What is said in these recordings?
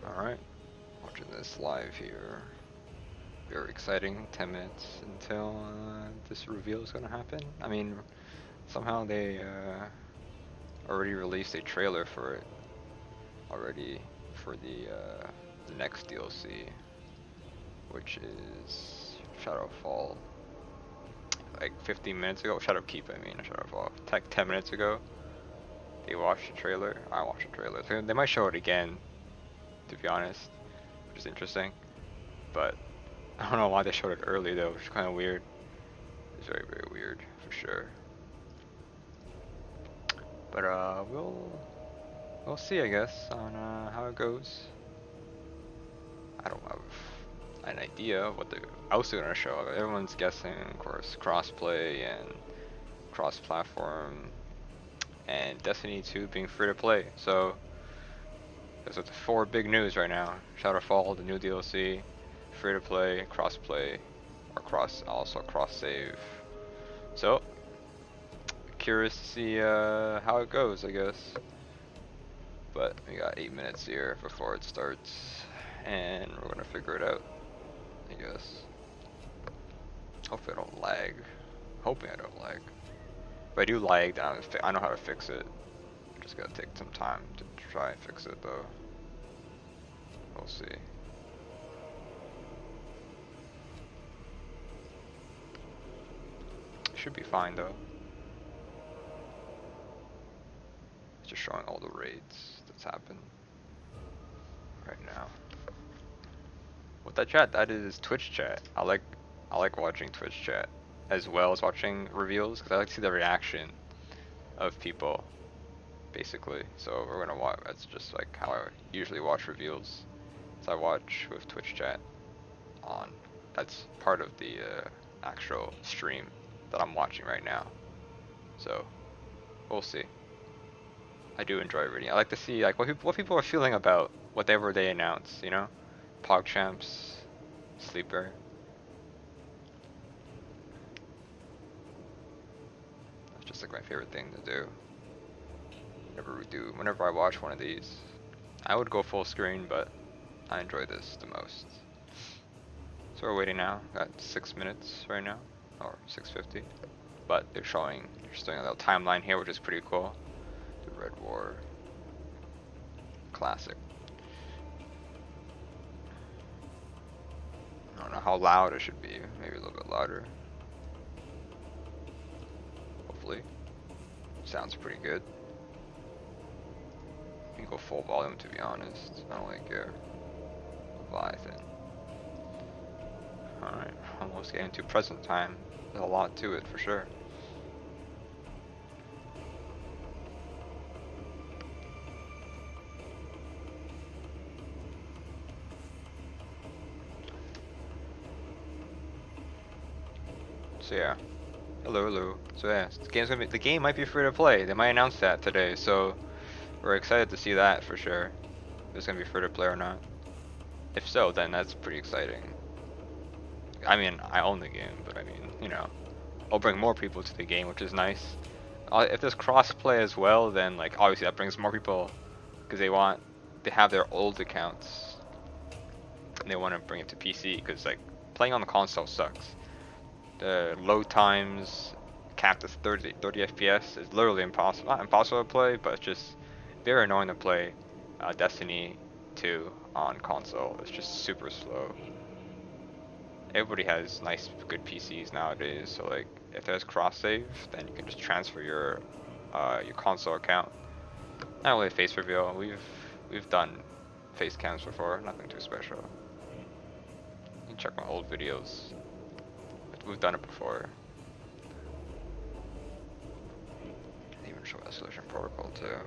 Alright, watching this live here. Very exciting. 10 minutes until this reveal is gonna happen. I mean, somehow they already released a trailer for it already for the next DLC, which is Shadowfall. Like 15 minutes ago, Shadowkeep I mean, not Shadowfall. 10 minutes ago, they watched the trailer. I watched the trailer. So they might show it again, to be honest, which is interesting. But I don't know why they showed it early though, which is kind of weird. It's very, very weird for sure. But we'll see, I guess, on how it goes. I don't have an idea of what they're also gonna show. Everyone's guessing, of course, crossplay and cross-platform, and Destiny 2 being free to play. So those are the 4 big news right now: Shadowfall, the new DLC, free to play, cross-play, or also cross-save. So curious to see how it goes, I guess. But we got 8 minutes here before it starts, and we're gonna figure it out, I guess. Hopefully I don't lag. Hoping I don't lag. If I do lag, then I know how to fix it. Just gotta take some time to try and fix it though. We'll see. Should be fine though. It's just showing all the raids that's happened right now. With that chat, that is Twitch chat. I like watching Twitch chat as well as watching reveals because I like to see the reaction of people, basically. So we're gonna watch. That's just like how I usually watch reveals. So I watch with Twitch chat on. That's part of the actual stream that I'm watching right now. So we'll see. I do enjoy reading. I like to see like what people are feeling about whatever they announce. You know, PogChamps, Sleeper. That's just like my favorite thing to do. Whenever I watch one of these, I would go full screen, but I enjoy this the most. So we're waiting now. Got 6 minutes right now, or 6:50. But they're showing a little timeline here, which is pretty cool. The Red War Classic. I don't know how loud it should be. Maybe a little bit louder. Hopefully. Sounds pretty good. You can go full volume, to be honest. I don't really care. Leviathan. Alright, almost getting to present time. There's a lot to it for sure. So yeah, hello. So yeah, the game might be free to play. They might announce that today, so we're excited to see that for sure. If it's gonna be free to play or not. If so, then that's pretty exciting. I mean, I own the game, but I mean, you know, I'll bring more people to the game, which is nice. If there's cross-play as well, then like obviously that brings more people because they have their old accounts and they want to bring it to PC because like playing on the console sucks. The load times capped at 30 FPS is literally impossible. Not impossible to play, but it's just very annoying to play Destiny 2 on console. It's just super slow. Everybody has nice, good PCs nowadays, so like if there's cross save, then you can just transfer your console account. Not only face reveal. We've done face cams before. Nothing too special. You can check my old videos. We've done it before. Even show escalation protocol too.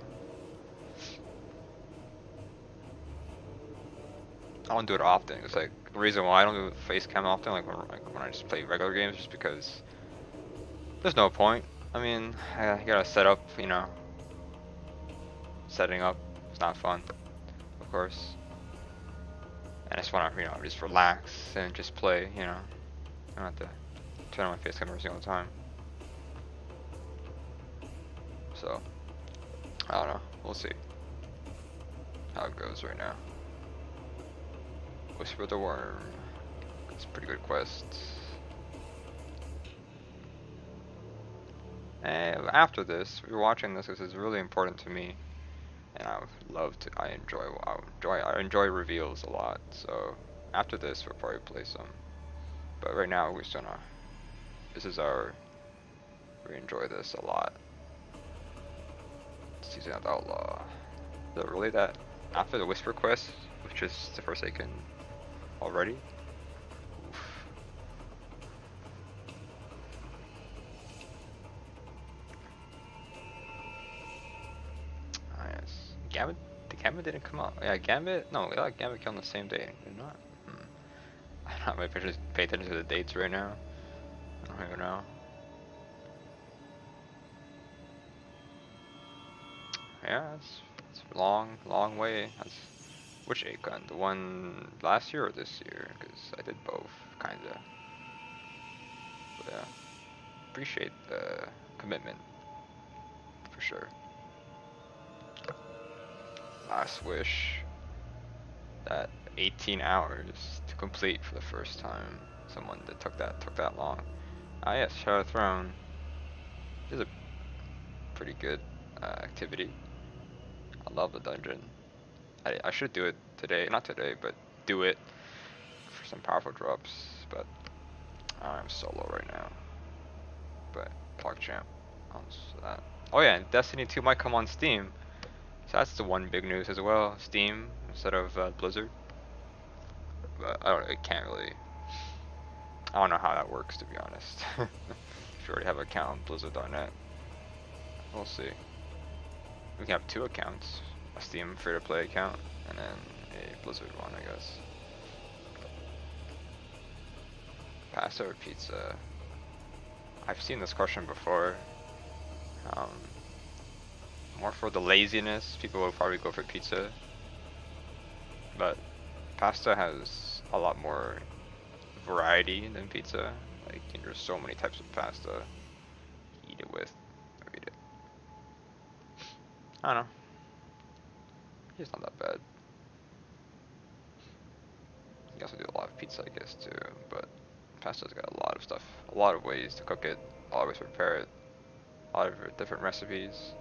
I don't do it often. It's like the reason why I don't do face cam often, like when I just play regular games, just because there's no point. I mean, you gotta set up, you know. Setting up, it's not fun, of course. And I just wanna, you know, just relax and just play, you know. I don't have to turn on my face cam every single time. So, I don't know. We'll see how it goes right now. Whisper the Worm. It's a pretty good quest. And after this, if you're watching this, this is really important to me, and I love to. I enjoy reveals a lot. So after this, we'll probably play some. But right now, we're just gonna. This is our. We enjoy this a lot. Season of the Outlaw. Is it really that? After the Whisper quest, which is the Forsaken already? Oof. Ah, yes. Gambit? The Gambit didn't come out. Yeah, Gambit? No, we got Gambit killed on the same day. Did not? I don't know if I should pay attention to the dates right now. I don't even know. Yeah, it's a long way. That's which 8 gun? The one last year or this year? Because I did both, kinda. But yeah, appreciate the commitment for sure. Last wish. That 18 hours to complete for the first time. Someone that took that long. Ah yes, Shadow Throne is a pretty good activity. I love the dungeon. I should do it today, not today, but do it for some powerful drops. But I'm solo right now. But Park Champ on that. Oh yeah, and Destiny 2 might come on Steam. So that's the one big news as well. Steam instead of Blizzard. But it can't really. I don't know how that works, to be honest. If you already have an account on Blizzard.net, we'll see. We can have 2 accounts: a Steam free-to-play account and then a Blizzard one, I guess. Pasta or pizza? I've seen this question before. More for the laziness, people will probably go for pizza. But pasta has a lot more variety than pizza. Like, there's so many types of pasta. Eat it with, or eat it. I don't know. It's not that bad. You also do a lot of pizza, I guess, too. But pasta's got a lot of stuff, a lot of ways to cook it, a lot of ways to prepare it, a lot of different recipes.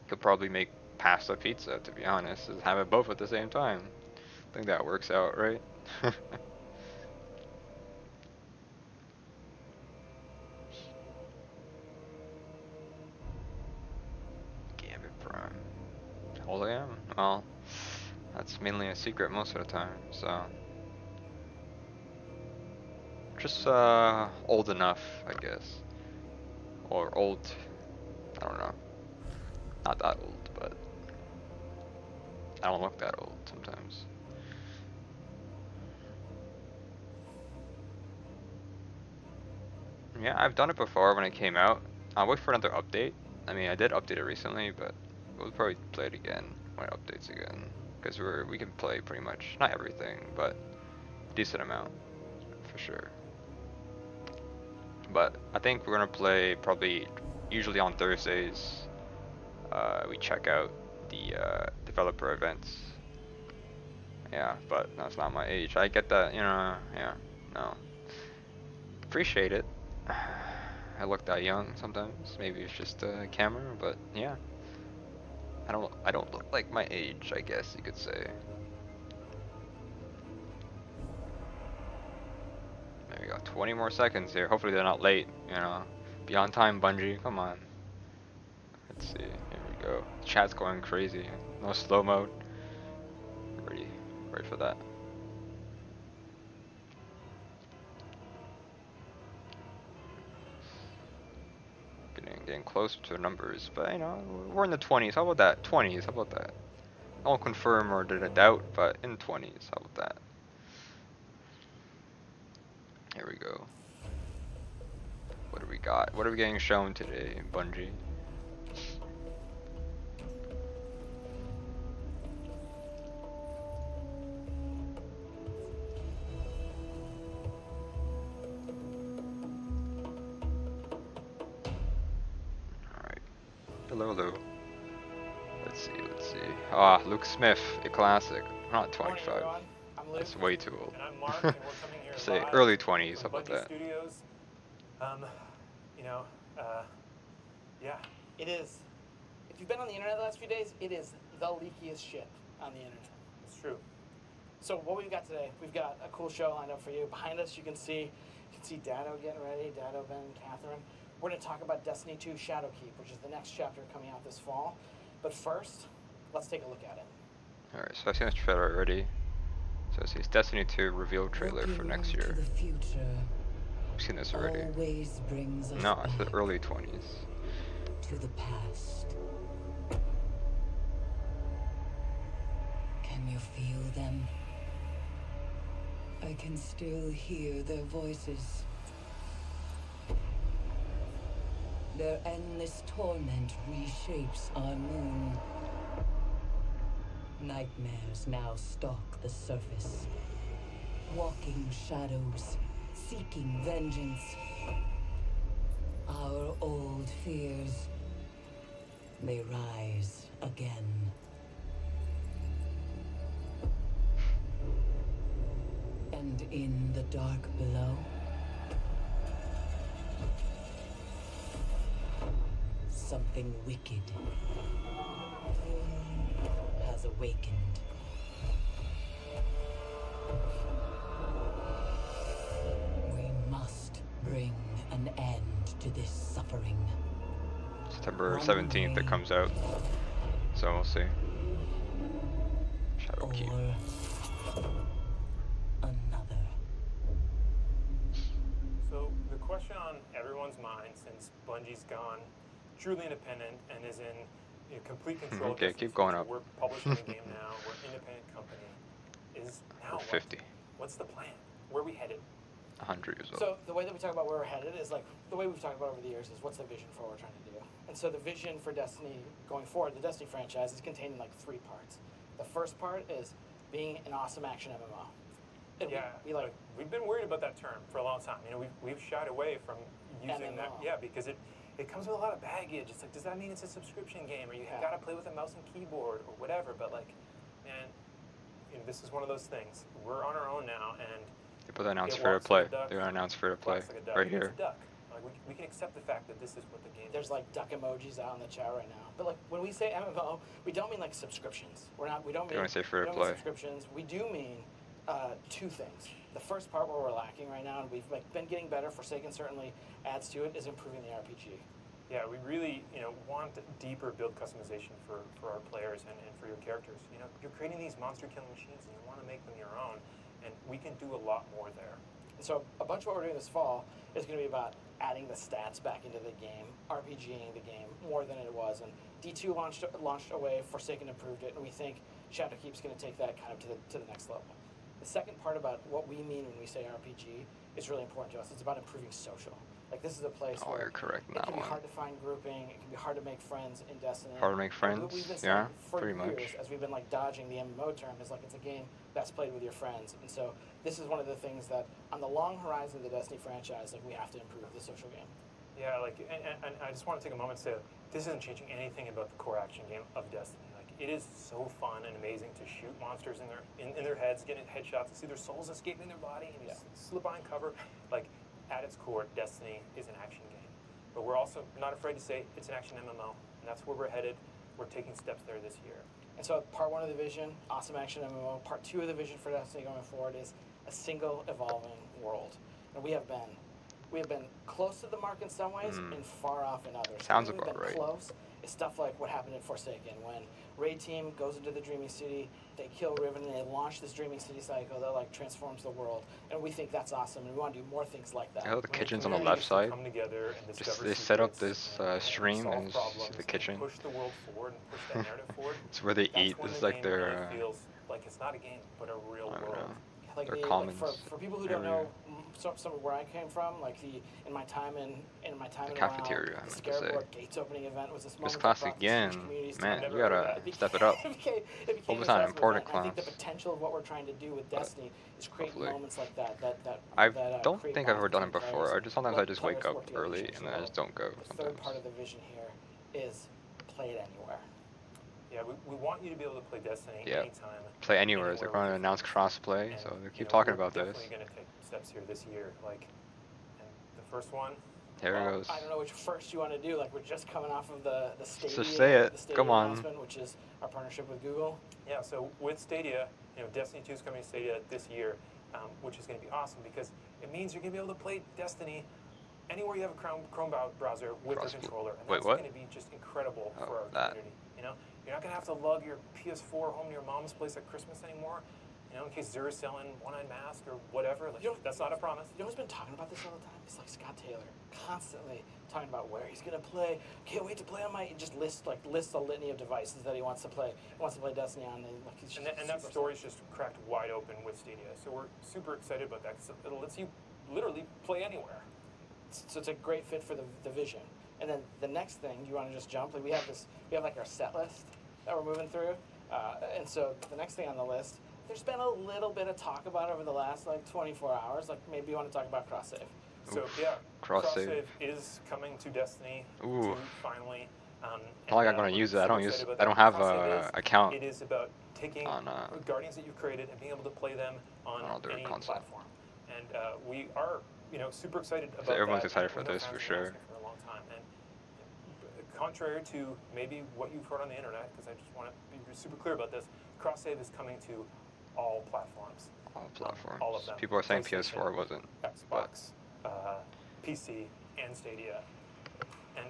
Could probably make pasta pizza, to be honest, and have it both at the same time. I think that works out, right? Gambit Prime. How old I am? Well, that's mainly a secret most of the time, so. Just old enough, I guess. Or old, I don't know. Not that old, but I don't look that old sometimes. Yeah, I've done it before when it came out. I'll wait for another update. I mean, I did update it recently, but we'll probably play it again when it updates again. Because we can play pretty much, not everything, but a decent amount, for sure. But I think we're gonna play probably, usually on Thursdays, we check out the developer events. Yeah, but that's not my age. I get that, yeah, no. Appreciate it. I look that young sometimes. Maybe it's just a camera, but yeah. I don't look like my age, I guess you could say. There we go. 20 more seconds here. Hopefully they're not late, you know. Be on time, Bungie. Come on. Let's see. Here we go. Chat's going crazy. No slow mode. Ready for that. Getting closer to the numbers, but you know, we're in the 20s. How about that? 20s. How about that? I won't confirm or did a doubt, but in 20s. How about that? Here we go. What do we got? What are we getting shown today, Bungie? Alright. Hello. Let's see. Ah, Luke Smith, a classic. Not Good morning, 25. everyone. I'm Luke. That's way too old. And I'm Mark, and we're coming here Say live early 20s. How from about Bungie that? Studios. You know, yeah. It is. If you've been on the internet the last few days, it is the leakiest shit on the internet. It's true. So what we've got today, we've got a cool show lined up for you. Behind us, you can see Dado getting ready. Dado, Ben, and Catherine. We're going to talk about Destiny 2 Shadowkeep, which is the next chapter coming out this fall. But first, let's take a look at it. Alright, so I've seen this trailer already. So it's Destiny 2 reveal trailer for next year. The future I've seen this already. always brings us No, it's the back early 20s. to the past. Can you feel them? I can still hear their voices. Their endless torment reshapes our moon. Nightmares now stalk the surface. Walking shadows, seeking vengeance. Our old fears, they rise again. And in the dark below, something wicked has awakened. We must bring an end to this suffering. September 17th it comes out. So we'll see. Shadowkeep. Or another. So the question on everyone's mind, since Bungie's gone truly independent and is in complete control. Okay, of keep Destiny 2, going up. We're publishing the game now. We're an independent company. Is now what? 50. What's the plan? Where are we headed? 100 years old. So the way that we talk about where we're headed is like the way we've talked about over the years is what's the vision for what we're trying to do. And so the vision for Destiny going forward, the Destiny franchise, is contained in like 3 parts. The first part is being an awesome action MMO. And Yeah, we've been worried about that term for a long time. You know, we've shied away from using that. MMO. Yeah, because it comes with a lot of baggage. It's like, does that mean it's a subscription game, or you Yeah. gotta play with a mouse and keyboard, or whatever? But like, man, this is one of those things. We're on our own now, and People that announce it free to walks play. like a duck, They're gonna announce free to play quacks like a duck. right It's here. a duck. Like we can accept the fact that this is what the game There's is. like duck emojis out in the chat right now. But like when we say MMO, we don't mean like subscriptions. We don't They're mean gonna say free we to don't mean play. subscriptions. We do mean 2 things. The first part where we're lacking right now, and we've like been getting better. Forsaken certainly adds to it, is improving the RPG. Yeah, we really, want deeper build customization for our players and for your characters. You know, you're creating these monster killing machines and you want to make them your own, and we can do a lot more there. And so a bunch of what we're doing this fall is going to be about adding the stats back into the game, RPGing the game more than it was. And D2 launched away, Forsaken improved it, and we think Shadowkeep's going to take that kind of to the next level. The second part about what we mean when we say RPG is really important to us. It's about improving social. Like this is a place Oh, where you're correct in it that can be one. hard to find grouping. It can be hard to make friends in Destiny. Hard to make And friends? We've been Yeah, saying for pretty years, much. as we've been like dodging the MMO term, is like it's a game best played with your friends. And so this is one of the things that on the long horizon of the Destiny franchise, like we have to improve the social game. Yeah, and I just want to take a moment to say, this isn't changing anything about the core action game of Destiny. Like, it is so fun and amazing to shoot monsters in their heads, getting headshots, and see their souls escaping their body, and you slip behind cover. Like, at its core, Destiny is an action game. But we're also not afraid to say it's an action MMO, and that's where we're headed. We're taking steps there this year. And so part 1 of the vision, awesome action MMO. Part 2 of the vision for Destiny going forward is a single evolving world. And we have been close to the mark in some ways and far off in others. Sounds We've about been right. close is stuff like what happened in Forsaken when Raid Team goes into the Dreaming City, they kill Riven, and they launch this Dreaming City cycle that like transforms the world. And we think that's awesome, and we want to do more things like that. Oh, the kitchen's on the Community left gets to side. come together and discover They set up secrets this and stream solve and see problems the and kitchen. push the world forward and push that narrative forward. It's where they That's eat. when This is the like game their really feels like it's not a game, but a real I don't world. know. Like Their the, commons for people who don't area. know some of where I came from, like in my time in The cafeteria, I the meant to Scarab say. Lord Gates opening event was this moment This that class brought these again, huge communities man. together. You gotta It step it up. it became Hope it's this not an awesome important event. I think the class. potential of what we're trying to do with Destiny is create hopefully. moments like that. I that don't create think I've ever bonds done it between before. players. I just sometimes Let I just players wake up work together to early change and the then I world. just don't go The sometimes. third part of the vision here is play it anywhere. Yeah, we want you to be able to play Destiny Yeah. anytime. Play anywhere. They're anywhere going to with your announce friends. cross-play, And, so they you keep know, talking we're about this. definitely going to take steps here this year. Like, and the first one, There it Well, goes. I don't know which first you want to do. Like we're just coming off of the Stadia, Just say it. the Stadia Come on. announcement, which is our partnership with Google. yeah. So with Stadia, you know, Destiny 2 is coming to Stadia this year, which is going to be awesome because it means you're going to be able to play Destiny anywhere you have a Chrome browser with a controller, and Wait, that's what? going to be just incredible Oh, for our that. community. You know, you're not going to have to lug your PS4 home to your mom's place at Christmas anymore. You know, in case Zura's selling one-eyed mask or whatever. Like, that's not a promise. You know who's been talking about this all the time? It's like Scott Taylor, constantly talking about where he's gonna play. Can't wait to play on my. He just lists a litany of devices that he wants to play. He wants to play Destiny on. And like he's And that story's just cracked wide open with Stadia. So we're super excited about that because it lets you literally play anywhere. So it's a great fit for the vision. And then the next thing, do you want to just jump? Like we have like our set list that we're moving through. And so the next thing on the list, there's been a little bit of talk about over the last like 24 hours. Like maybe you want to talk about cross save. So Oof. yeah, Cross-save. is coming to Destiny Ooh. 2 finally. Not like I'm gonna we're use it. I don't super use. excited about I don't that. have Cross-save a account. It is about taking on, Guardians that you've created and being able to play them on on other any console. platform. And we are, you know, super excited about everyone's that. excited for We know this, fans for have been sure. asking for a long time. And contrary to maybe what you've heard on the internet, because I just want to be super clear about this, cross-save is coming to all platforms. All platforms. All of them. People are saying PlayStation, PS4 wasn't. Xbox, PC, and Stadia. And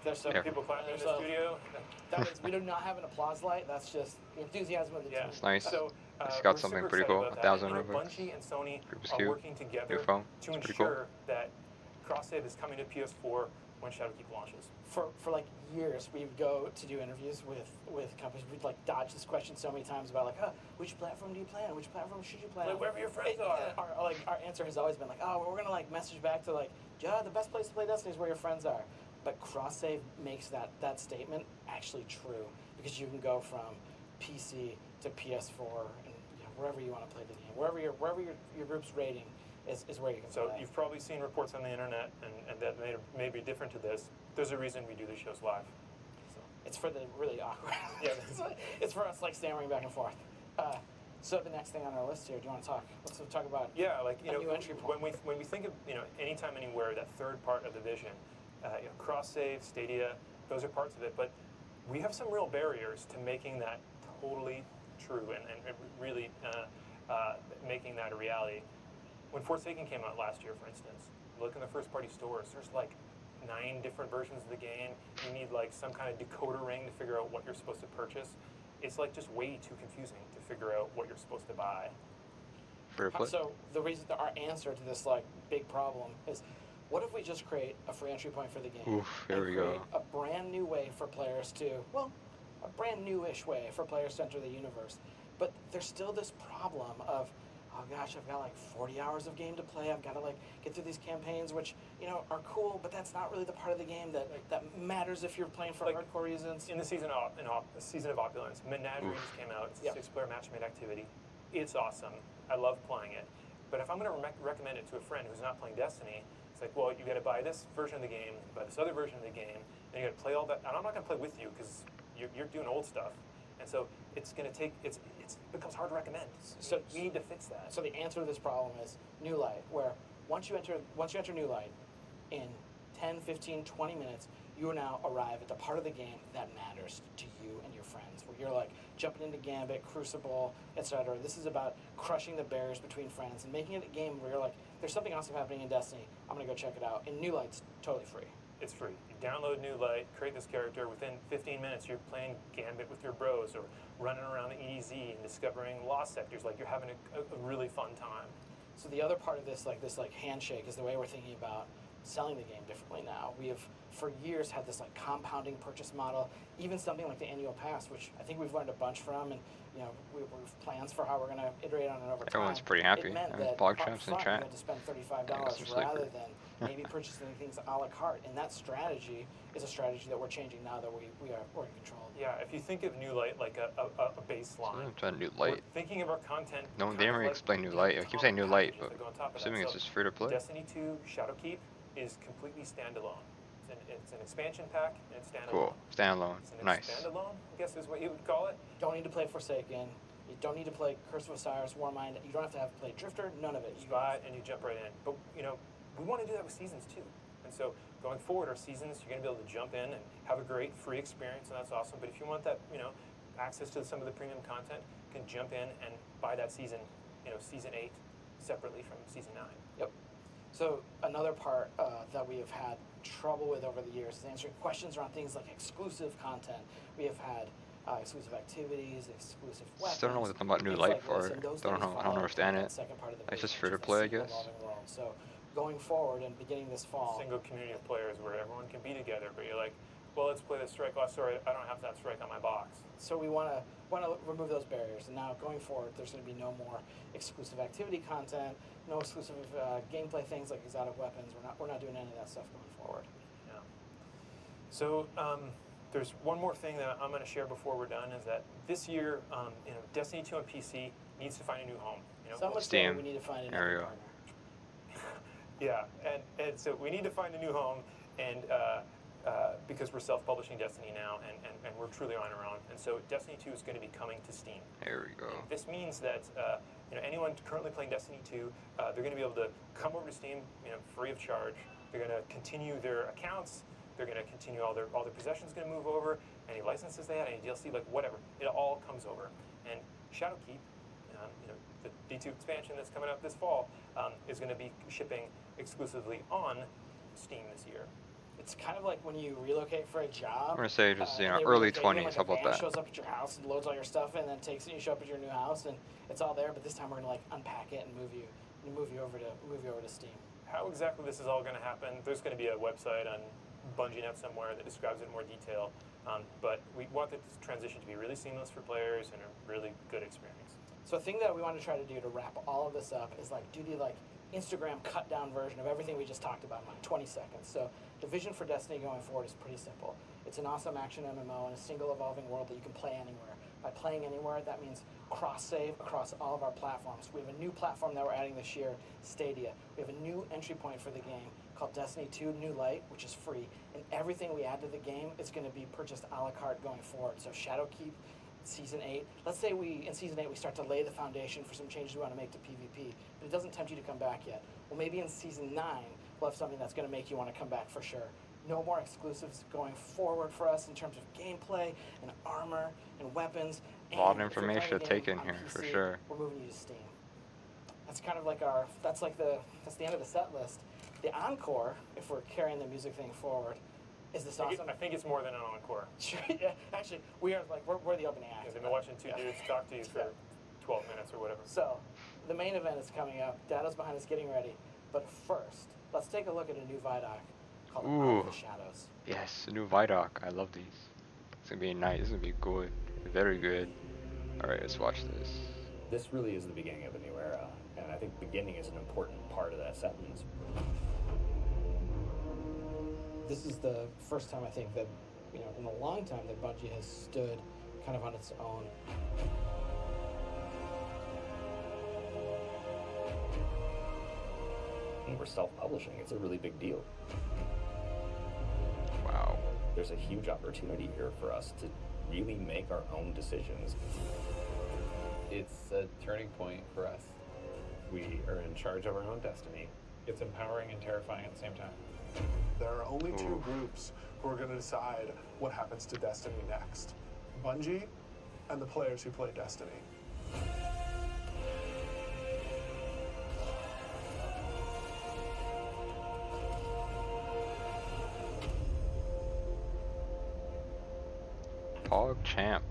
There's some Yeah. people clapping in There's the a- studio. we do not have an applause light. That's just the enthusiasm of the Yeah, team. It's nice. So It's got we're something super pretty excited cool, about that. 1,000 And, you know, Robux. Bungie and Sony Group is are cute. working together New phone. to It's pretty cool. ensure that cross-save is coming to PS4 when Shadowkeep launches. For like years, we would go to do interviews with companies. We'd like dodge this question so many times about like, which platform do you play on? Which platform should you play on? Like, wherever your friends are. Our answer has always been like, oh, we're gonna like message back to like, yeah, the best place to play Destiny is where your friends are. But cross save makes that statement actually true because you can go from PC to PS4 and wherever you want to play the game, wherever your group's rating is where you can So play. you've probably seen reports on the internet, and that may be different to this. There's a reason we do the shows live. So. It's for the really awkward. Yeah. It's for us like stammering back and forth. So the next thing on our list here, do you want to talk? Let's talk about Yeah, like a new entry point. when we think of anytime anywhere, that third part of the vision, cross save, Stadia, those are parts of it. But we have some real barriers to making that totally true and really making that a reality. When Forsaken came out last year, for instance, look in the first party stores. There's like 9 different versions of the game. You need like some kind of decoder ring to figure out what you're supposed to purchase. It's like just way too confusing to figure out what you're supposed to buy. For a play. So the reason that our answer to this like big problem is, what if we just create a free entry point for the game? Oof, here and we create go. A brand new way for players to a brand new-ish way for players to enter the universe. But there's still this problem of, oh gosh, I've got like 40 hours of game to play. I've got to like get through these campaigns, which are cool, but that's not really the part of the game that matters if you're playing for Like, hardcore reasons. In the season of Opulence, Menagerie just came out. It's a 6-player match-made activity. It's awesome. I love playing it. But if I'm going to recommend it to a friend who's not playing Destiny, it's like, well, you got to buy this version of the game, buy this other version of the game, and you got to play all that. And I'm not going to play with you because you're doing old stuff. And so it's going to take, it becomes hard to recommend. So we need to fix that. So the answer to this problem is New Light, where once you enter New Light, in 10, 15, 20 minutes, you will now arrive at the part of the game that matters to you and your friends, where you're like jumping into Gambit, Crucible, etc. This is about crushing the barriers between friends and making it a game where you're like, there's something awesome happening in Destiny. I'm going to go check it out. And New Light's totally free. It's free. You download New Light, create this character. Within 15 minutes, you're playing Gambit with your bros or running around the EDZ and discovering lost sectors. Like, you're having a really fun time. So the other part of this handshake is the way we're thinking about selling the game differently now. We have for years had this like compounding purchase model, even something like the annual pass, which I think we've learned a bunch from, and we have plans for how we're going to iterate on it over time. Everyone's pretty happy. It meant I mean, that blog up champs in front chat. you had to spend $35 Yeah, some sleeper. rather than maybe purchasing things a la carte, and that strategy is a strategy that we're changing now that we're in control. Yeah, if you think of New Light like a baseline, I'm trying to New we're Light. thinking of our content. No, kind they of didn't really like, explain New Light. I keep saying New Light, packages but that go on top of that. assuming it's So just free to play. Destiny 2 Shadowkeep is completely standalone. It's an expansion pack, and it's standalone. Cool. Standalone. It's an Nice. expandalone, I guess is what you would call it. Don't need to play Forsaken. You don't need to play Curse of Osiris, Warmind. You don't have to play Drifter. None of it. You buy it and you jump right in. But we want to do that with seasons too. And so going forward, our seasons, you're going to be able to jump in and have a great free experience, and that's awesome. But if you want that, access to some of the premium content, you can jump in and buy that season, season 8 separately from season 9. Yep. So another part that we have had trouble with over the years is answering questions around things like exclusive content. We have had exclusive activities, exclusive weapons. Still don't know what about New things Light like for this, it. and those Don't things know. I fall don't understand into it. that second part of the It's just business, free to which is play, I the guess. evolving world. So going forward and beginning this fall, Single community of players where everyone can be together, but you're like, well, let's play the Strike. Oh, sorry, I don't have that Strike on my box. so we want to remove those barriers. And now going forward, there's going to be no more exclusive activity content, no exclusive gameplay things like exotic weapons. We're not doing any of that stuff going forward. Yeah. So there's one more thing that I'm going to share before we're done is that this year, Destiny 2 on PC needs to find a new home. So much so Steam. we need to find There we another go. partner. Yeah, and so we need to find a new home, and because we're self-publishing Destiny now, and we're truly on our own. And so Destiny 2 is going to be coming to Steam. There we go. And this means that anyone currently playing Destiny 2, they're going to be able to come over to Steam, free of charge. They're going to continue their accounts. They're going to continue all their possessions. Going to move over. Any licenses they had, any DLC, like whatever, it all comes over. And Shadowkeep, the D2 expansion that's coming out this fall, is going to be shipping exclusively on Steam this year. It's kind of like when you relocate for a job. I'm gonna say just and they early relocate you, and 20s. like How a about van that? shows up at your house and loads all your stuff in, and then takes it. And you show up at your new house, and it's all there. But this time we're gonna unpack it and move you over to Steam. How exactly this is all going to happen, there's going to be a website on BungieNet somewhere that describes it in more detail. But we want the transition to be really seamless for players and a really good experience. So a thing that we want to try to do to wrap all of this up is do the Instagram cut down version of everything we just talked about in 20 seconds. So the vision for Destiny going forward is pretty simple. It's an awesome action MMO in a single evolving world that you can play anywhere. By playing anywhere, that means cross-save across all of our platforms. We have a new platform that we're adding this year, Stadia. We have a new entry point for the game called Destiny 2 New Light, which is free. And everything we add to the game is going to be purchased a la carte going forward. So Shadowkeep, Season 8. Let's say in Season 8 we start to lay the foundation for some changes we want to make to PvP, but it doesn't tempt you to come back yet. Well, maybe in Season 9 we'll have something that's going to make you want to come back for sure. No more exclusives going forward for us in terms of gameplay and armor and weapons. A lot of And if you're information to playing a take in game here on for PC, sure. We're moving you to Steam. That's kind of that's the end of the set list. The encore, if we're carrying the music thing forward, is this awesome? I think it's more than an encore. Sure, yeah, actually, we're the opening act. They've been watching two Yeah. dudes talk to you for 12 minutes or whatever. So, the main event is coming up. Data's behind us getting ready. But first, let's take a look at a new Vidoc called Out of the Shadows. Yes, a new Vidoc. I love these. It's gonna be nice. It's gonna be good. Very good. Alright, let's watch this. This really is the beginning of a new era, and I think beginning is an important part of that sentence. This is the first time I think that, in a long time that Bungie has stood kind of on its own. And we're self-publishing. It's a really big deal. Wow. There's a huge opportunity here for us to really make our own decisions. It's a turning point for us. We are in charge of our own destiny. It's empowering and terrifying at the same time. There are only two groups who are going to decide what happens to Destiny next. Bungie and the players who play Destiny. PogChamp.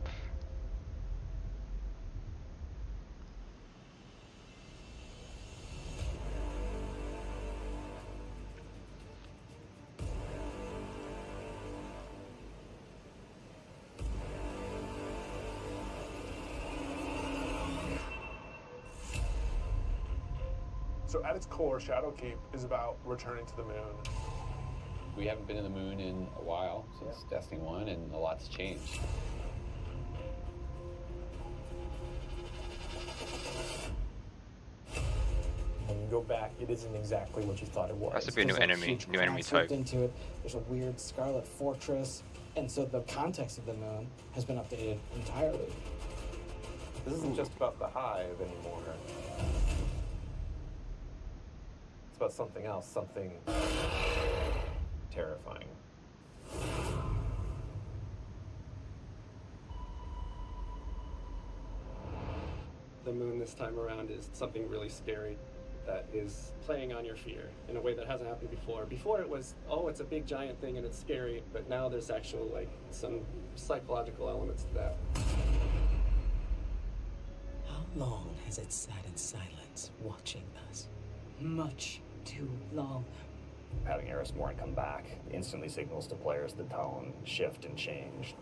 So at its core, Shadowkeep is about returning to the moon. We haven't been in the moon in a while, since Destiny 1, and a lot's changed. When you go back, it isn't exactly what you thought it was. Has to be a new There's enemy, huge new enemy cloud swooped type. into it. There's a weird scarlet fortress, and so the context of the moon has been updated entirely. This isn't just about the hive anymore. It's about something else, something terrifying. The moon this time around is something really scary that is playing on your fear in a way that hasn't happened before. Before it was, oh, it's a big giant thing and it's scary, but now there's actual like some psychological elements to that. How long has it sat in silence, watching us? Much too long. Having Eris Morn come back instantly signals to players the tone shift and change.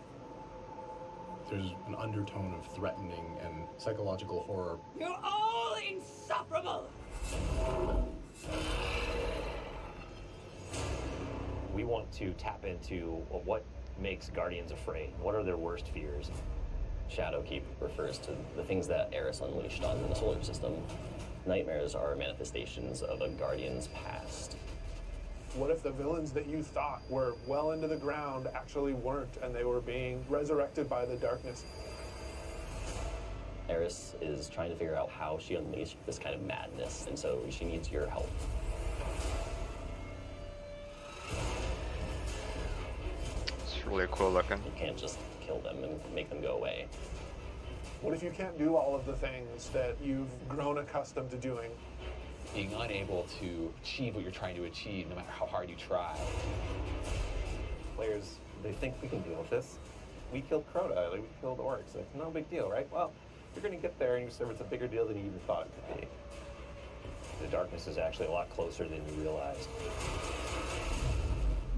There's an undertone of threatening and psychological horror. You're all insufferable! We want to tap into what makes Guardians afraid. What are their worst fears? Shadowkeep refers to the things that Eris unleashed on the solar system. Nightmares are manifestations of a Guardian's past. What if the villains that you thought were well into the ground actually weren't, and they were being resurrected by the darkness? Eris is trying to figure out how she unleashed this kind of madness, and so she needs your help. It's really cool looking. You can't just kill them and make them go away. What if you can't do all of the things that you've grown accustomed to doing? Being unable to achieve what you're trying to achieve, no matter how hard you try. Players, they think we can deal with this. We killed Crota, like we killed orcs. Like, no big deal, right? Well, you're going to get there and you discover it's a bigger deal than you even thought it could be. The darkness is actually a lot closer than you realized.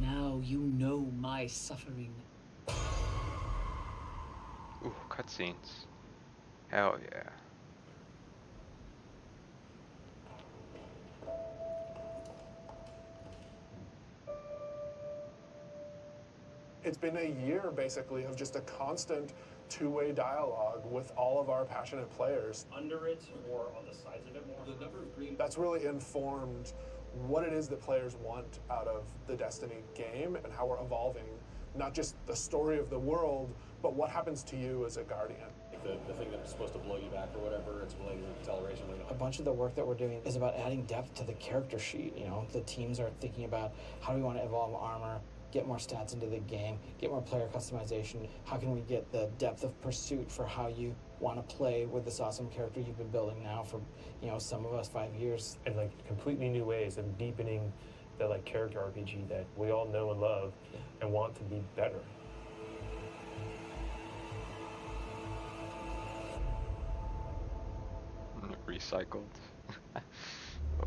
Now you know my suffering. Ooh, cutscenes. Hell yeah. It's been a year, basically, of just a constant two-way dialogue with all of our passionate players. Under it or on the sides of it more? The number of green... That's really informed what it is that players want out of the Destiny game and how we're evolving, not just the story of the world, but what happens to you as a Guardian. The thing that's supposed to blow you back or whatever, it's related to acceleration. A bunch of the work that we're doing is about adding depth to the character sheet. You know, the teams are thinking about how do we want to evolve armor, get more stats into the game, get more player customization. How can we get the depth of pursuit for how you want to play with this awesome character you've been building now for, you know, some of us 5 years. And like completely new ways of deepening the like character RPG that we all know and love and want to be better. Recycled.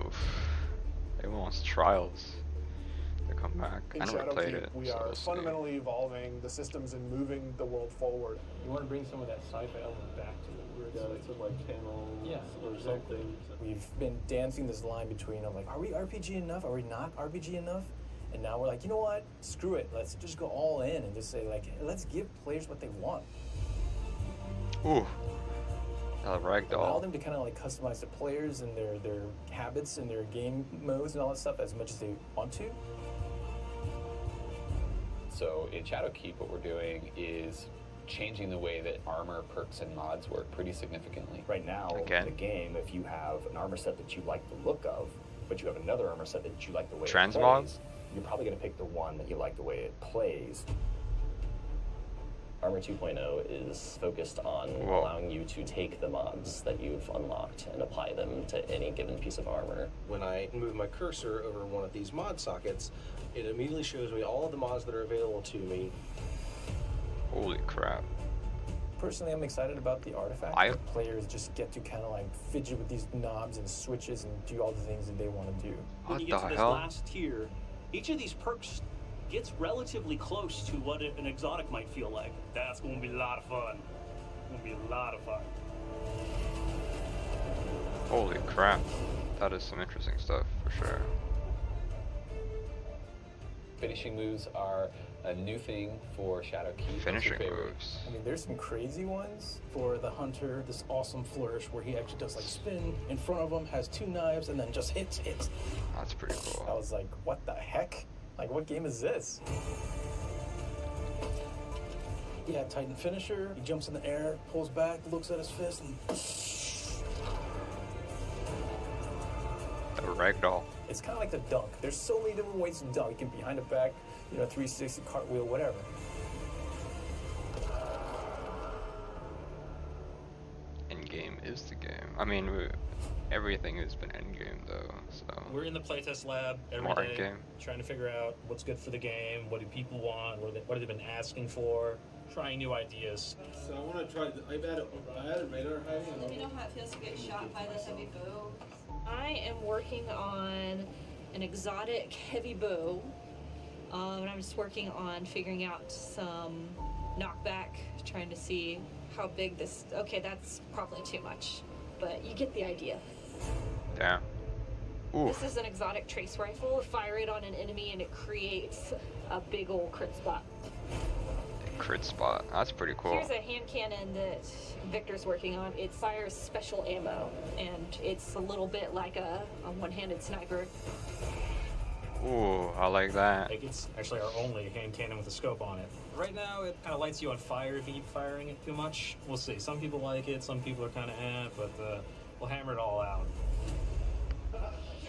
Oof. Everyone wants Trials to come back. In I never played Shadowkeep, it. we so are we'll see. fundamentally evolving the systems and moving the world forward. You want to bring some of that sci-fi element back to it. Where it's like panels or something. We've been dancing this line between, I'm like, are we RPG enough? Are we not RPG enough? And now we're like, you know what? Screw it. Let's just go all in and just say, like, let's give players what they want. Ooh. Allow Ragdoll. them to kind of like customize the players and their habits and their game modes and all that stuff as much as they want to. So in Shadowkeep, what we're doing is changing the way that armor, perks, and mods work pretty significantly. Right now, in the game, if you have an armor set that you like the look of, but you have another armor set that you like the way it plays, you're probably going to pick the one that you like the way it plays. Armor 2.0 is focused on allowing you to take the mods that you've unlocked and apply them to any given piece of armor. When I move my cursor over one of these mod sockets, it immediately shows me all of the mods that are available to me. Holy crap. Personally, I'm excited about the artifact. Players just get to kind of like fidget with these knobs and switches and do all the things that they want to do. When you get to this last tier, each of these perks gets relatively close to what an exotic might feel like. That's going to be a lot of fun. It's going to be a lot of fun. Holy crap. That is some interesting stuff for sure. Finishing moves are a new thing for Shadowkeep. Finishing moves. I mean, there's some crazy ones for the hunter. This awesome flourish where he actually does like spin in front of him, has 2 knives, and then just hits. That's pretty cool. I was like, what the heck? Like, what game is this? Yeah, Titan finisher. He jumps in the air, pulls back, looks at his fist, and The ragdoll. it's kind of like the dunk. There's so many different ways to dunk. You can behind the back, 360 cartwheel, whatever. Endgame is the game. I mean, everything has been endgame though, so. We're in the playtest lab every More day, endgame. trying to figure out what's good for the game, what do people want, what have they been asking for, trying new ideas. So I want to try. I added radar hiding. Let me know how it feels to get shot by this heavy bow. I am working on an exotic heavy bow, and I'm just working on figuring out some knockback, trying to see how big this. Okay, that's probably too much, but you get the idea. Damn. Ooh. This is an exotic trace rifle. Fire it on an enemy and it creates a big old crit spot. Crit spot. That's pretty cool. Here's a hand cannon that Victor's working on. It fires special ammo, and it's a little bit like a one-handed sniper. Ooh, I like that. Like, it's actually our only hand cannon with a scope on it. Right now, it kind of lights you on fire if you keep firing it too much. We'll see. Some people like it, some people are kind of but we'll hammer it all out.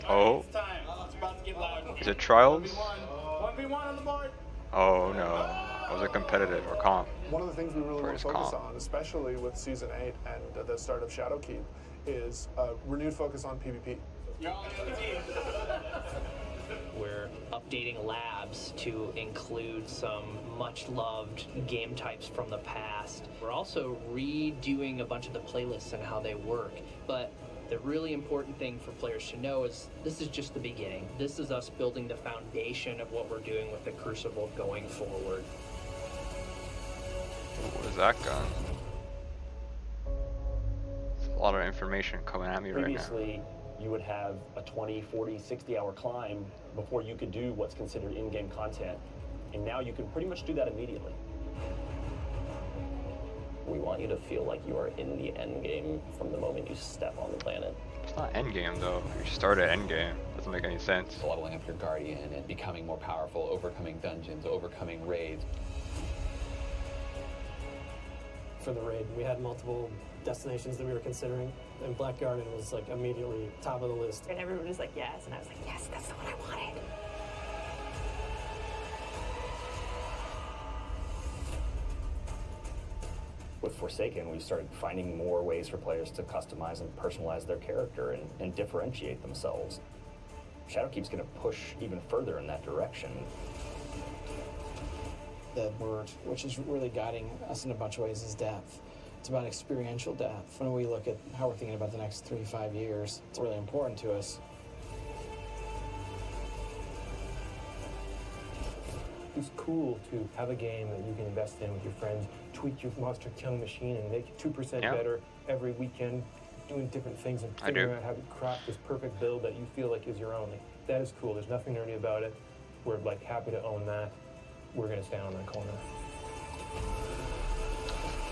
Oh. It's time. It's about to get loud. Is it Trials? 1v1 on the board. Oh no. Was it competitive or comp? One of the things we really want to focus comp. on, especially with Season 8 and the start of Shadowkeep, is a renewed focus on PvP. We're updating labs to include some much-loved game types from the past. We're also redoing a bunch of the playlists and how they work. But the really important thing for players to know is this is just the beginning. This is us building the foundation of what we're doing with the Crucible going forward. What is that gun? It's a lot of information coming at me right now. Previously, you would have a 20, 40, 60-hour climb before you could do what's considered in-game content. And now you can pretty much do that immediately. We want you to feel like you are in the end game from the moment you step on the planet. It's not endgame though. You start at endgame. Doesn't make any sense. Leveling up your Guardian and becoming more powerful, overcoming dungeons, overcoming raids. For the raid, we had multiple destinations that we were considering, and Black Garden was like immediately top of the list. And everyone was like, yes, and I was like, yes, that's the one I wanted. With Forsaken, we started finding more ways for players to customize and personalize their character and differentiate themselves. Shadowkeep's going to push even further in that direction. The word, which is really guiding us in a bunch of ways, is depth. It's about experiential depth. When we look at how we're thinking about the next 3-5 years, it's really important to us. It's cool to have a game that you can invest in with your friends, tweak your monster killing machine and make it 2% better every weekend, doing different things and figuring out how to craft this perfect build that you feel like is your own. Like, that is cool. There's nothing nerdy about it. We're like happy to own that. We're gonna stay on that corner.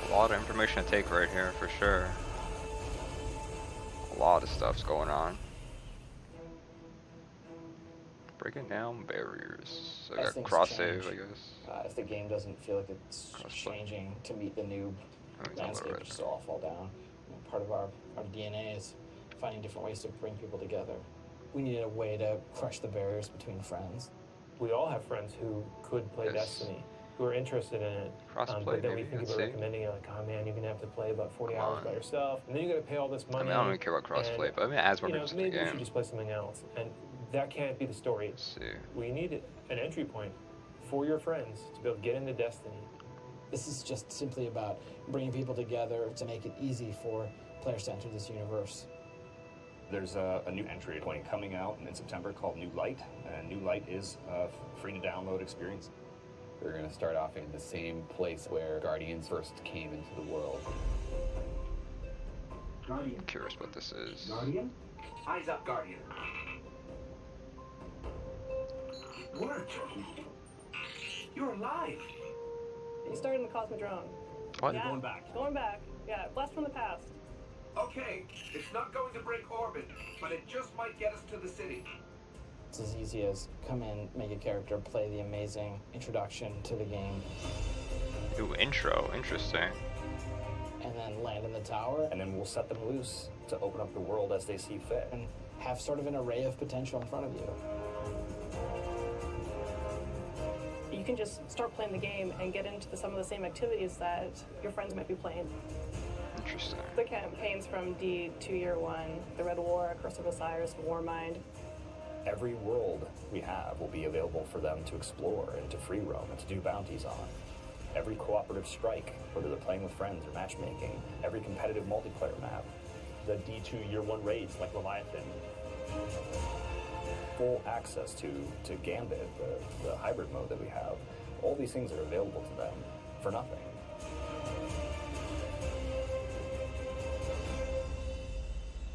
A lot of information to take right here for sure. A lot of stuff's going on. Breaking down barriers. So I got cross save, I guess. If the game doesn't feel like it's changing to meet the new landscape, just all fall down. Part of our DNA is finding different ways to bring people together. We needed a way to crush the barriers between friends. We all have friends who could play Destiny, who are interested in it, but then we think about recommending it, like, oh man, you're gonna have to play about 40 hours by yourself, and then you gotta pay all this money. I mean, I don't even care about crossplay, but I mean, as we're into the maybe game. we should just play something else, and that can't be the story. Let's see. We need an entry point for your friends to be able to get into Destiny. This is just simply about bringing people together to make it easy for players to enter this universe. There's a new entry point coming out in September called New Light, and New Light is a free-to-download experience. We're going to start off in the same place where Guardians first came into the world. I'm curious what this is. Guardian? Eyes up, Guardian. worked. You're alive. You started in the Cosmodrome. What? Yeah, You're going back. Going back. Yeah, blast from the past. Okay, it's not going to break orbit, but it just might get us to the city. It's as easy as come in, make a character, play the amazing introduction to the game, Ooh, intro. Interesting. and then land in the tower And then we'll set them loose to open up the world as they see fit. and have sort of an array of potential in front of you. You can just start playing the game and get into some of the same activities that your friends might be playing. Interesting. The campaigns from D2 Year 1, the Red War, Curse of Osiris, Warmind. Every world we have will be available for them to explore and to free roam and to do bounties on. Every cooperative strike, whether they're playing with friends or matchmaking, every competitive multiplayer map, The D2 Year 1 raids like Leviathan. full access to Gambit, the hybrid mode that we have. All these things are available to them for nothing.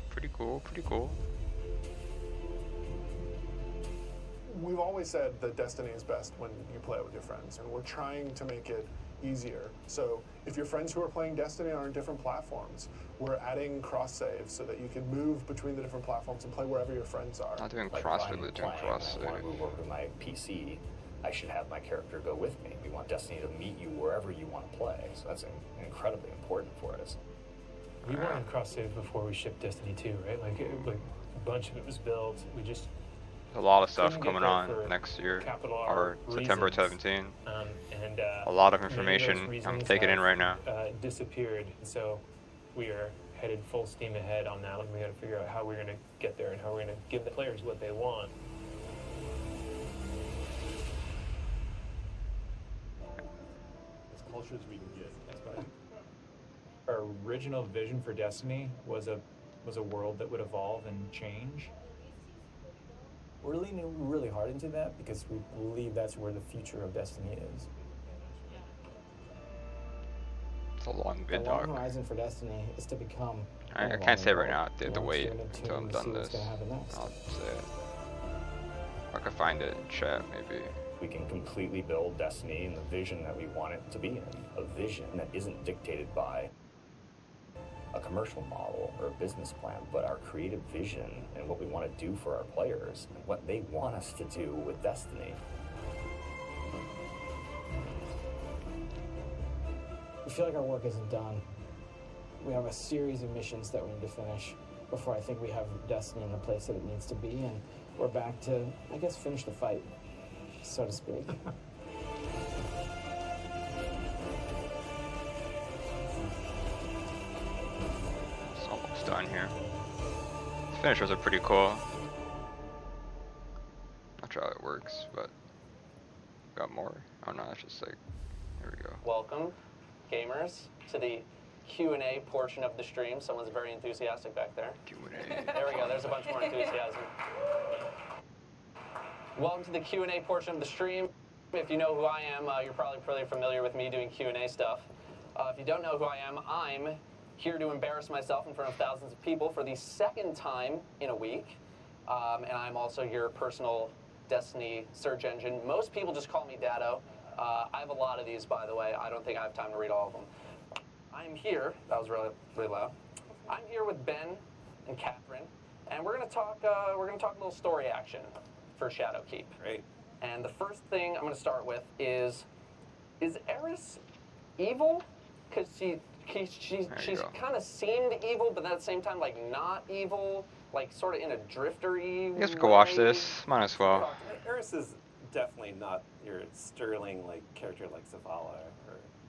Pretty cool. Pretty cool. We've always said that Destiny is best when you play it with your friends, and we're trying to make it easier. So if your friends who are playing Destiny are on different platforms, we're adding cross saves so that you can move between the different platforms and play wherever your friends are. Not doing Like cross if I'm save, doing playing cross and I want save. to move over to my PC, I should have my character go with me. We want Destiny to meet you wherever you want to play, so that's incredibly important for us. We wanted cross save before we shipped Destiny 2, right? Like a bunch of it was built. We just A lot of stuff couldn't get coming there on for next year, capital or R September reasons. 17. And A lot of many information those I'm reasons taking in have, right now. Disappeared. So we are headed full steam ahead on that, and we got to figure out how we're going to get there and how we're going to give the players what they want. As culture as we can get. Our original vision for Destiny was a world that would evolve and change. We're leaning really hard into that because we believe that's where the future of Destiny is. It's a long The vid long dog. horizon for Destiny is to become. I can't say it right now. I have to wait until I'm done this. I'll say it. I could find it in chat, maybe. We can completely build Destiny in the vision that we want it to be in. A vision that isn't dictated by a commercial model or a business plan, but our creative vision and what we want to do for our players and what they want us to do with Destiny. We feel like our work isn't done. We have a series of missions that we need to finish before I think we have Destiny in the place that it needs to be, and we're back to, I guess, finish the fight, so to speak. It's almost done here. The finishers are pretty cool. Not sure how it works, but got more. Oh no, that's just like, here we go. Welcome, gamers, to the Q&A portion of the stream. Someone's very enthusiastic back there. Q&A. There we go. There's a bunch more enthusiasm. Welcome to the Q&A portion of the stream. If you know who I am, you're probably pretty familiar with me doing Q&A stuff. If you don't know who I am, I'm here to embarrass myself in front of thousands of people for the second time in a week. And I'm also your personal Destiny search engine. Most people just call me Dado. I have a lot of these, by the way. I don't think I have time to read all of them. I'm here. That was really, really loud. I'm here with Ben and Catherine, and we're gonna talk. We're gonna talk a little story action for Shadowkeep. Great. And the first thing I'm gonna start with is Eris evil? Because she's kind of seemed evil, but then at the same time, like not evil, like sort of in a driftery. You guys go watch this. Might as well. Eris is definitely not your sterling like character like Zavala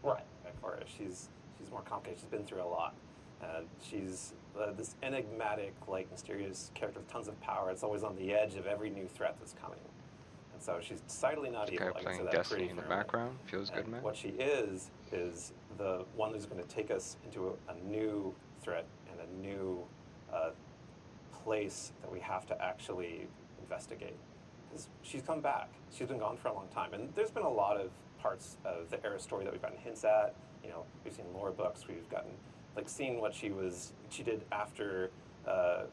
or Ekora. She's more complicated. She's been through a lot. She's this enigmatic, like mysterious character with tons of power. It's always on the edge of every new threat that's coming. And so she's decidedly not evil. Kind of playing Destiny in the background. Feels good, man. What she is the one who's going to take us into a new threat and a new place that we have to actually investigate. Because she's come back. She's been gone for a long time. And there's been a lot of parts of the Eris story that we've gotten hints at. You know, we've seen lore books. We've gotten, like, seen what she did after the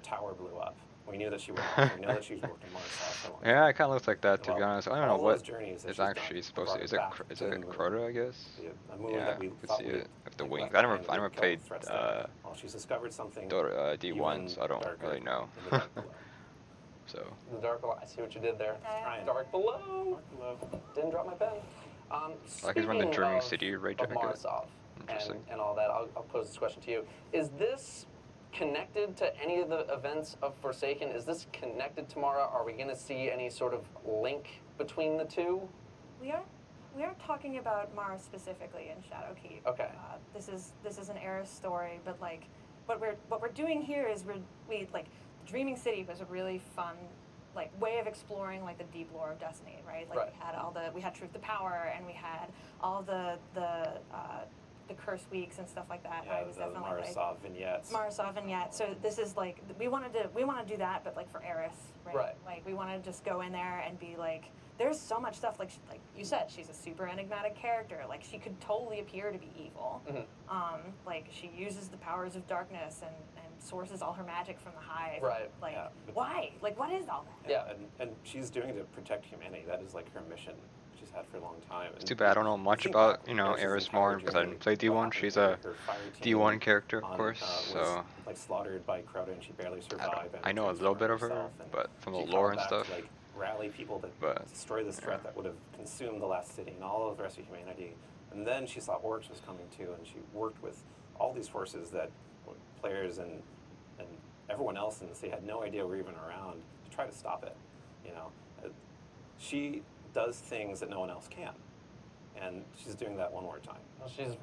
tower blew up. We knew that she would. We know that she's worked in Mars for a long time. Yeah, it kind of looks like that, to be Well, honest. I don't know all what those journeys that it's she's actually done supposed to brought be. Is her it, back is to it the moon. Crota, I guess? A moon Yeah, that we I could thought see we it with the like, wings. left I never, behind, I we never killed played threats there. Well, she's discovered something D1, even so I don't darker really know. in the dark below. So. The dark below. I see what you did there. Trying. Dark below. Didn't drop my pen. Like he's running the Dreaming of, City right of jacket. Marsov Interesting. and all that, I'll pose this question to you. Is this connected to any of the events of Forsaken? Is this connected to Mara? Are we going to see any sort of link between the two? We aren't talking about Mara specifically in Shadowkeep. Okay. This is an Eris story, but like what we're doing here is we like Dreaming City was a really fun like way of exploring like the deep lore of Destiny, right? Like we had Truth to Power, and we had all the curse weeks and stuff like that. Yeah, I was definitely Marisov vignettes. Marisov vignettes. So this is like we want to do that, but like for Eris, right? Right. Like we want to just go in there and be like, there's so much stuff. Like you said, she's a super enigmatic character. Like she could totally appear to be evil. Mm-hmm. Like she uses the powers of darkness and sources all her magic from the hive. Right. Like Yeah. why? Like what is all that? Yeah. And she's doing it to protect humanity. That is like her mission she's had for a long time. It's too bad I don't know much about, Eris more because I didn't play D1. She's a D1 character, of course, so like slaughtered by Crota, and she barely survived. I know a little bit of her, but from the lore and stuff. Like rally people to destroy this threat that would have consumed the last city and all of the rest of humanity. And then she saw Orcs was coming too, and she worked with all these forces that players and everyone else in the city had no idea were even around to try to stop it. She does things that no one else can, and she's doing that one more time. Well, she's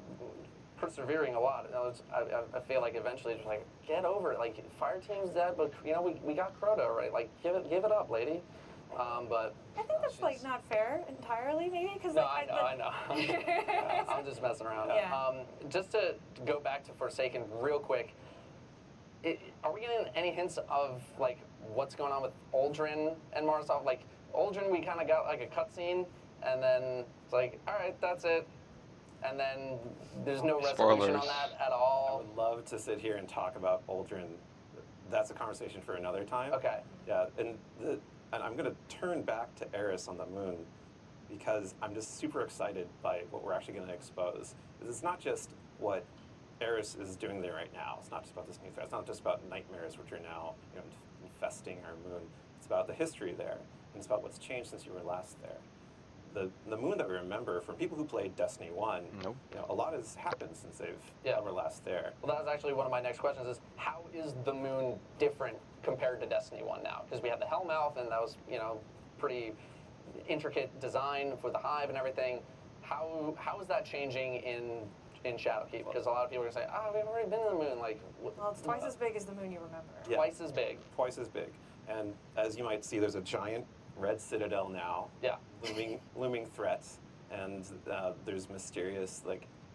persevering a lot. I feel like eventually just like get over it. Like fire team's dead, but we got Crota, right? Like give it up, lady. But I think that's like not fair entirely, maybe because no, I know. I'm just messing around. Yeah. Just to go back to Forsaken real quick. Are we getting any hints of like what's going on with Uldren and Marsov? Like Uldren, we kind of got like a cutscene, and then it's like, all right, that's it, and then there's no resolution on that at all. I would love to sit here and talk about Uldren. That's a conversation for another time. Okay. Yeah, and I'm going to turn back to Eris on the moon because I'm just super excited by what we're actually going to expose. It's not just what Eris is doing there right now. It's not just about this new threat. It's not just about nightmares, which are now infesting our moon. It's about the history there, and it's about what's changed since you were last there. The moon that we remember from people who played Destiny 1, a lot has happened since they were last there. Well, that was actually one of my next questions is how is the moon different compared to Destiny 1 now? Because we had the Hellmouth, and that was, pretty intricate design for the hive and everything. How is that changing in Shadowkeep? Because a lot of people are going to say, we've already been to the moon. Like, well, it's twice as big as the moon you remember. Yeah. Twice as big. Twice as big. And as you might see, there's a giant red citadel now. Yeah. Looming threats, and there's mysterious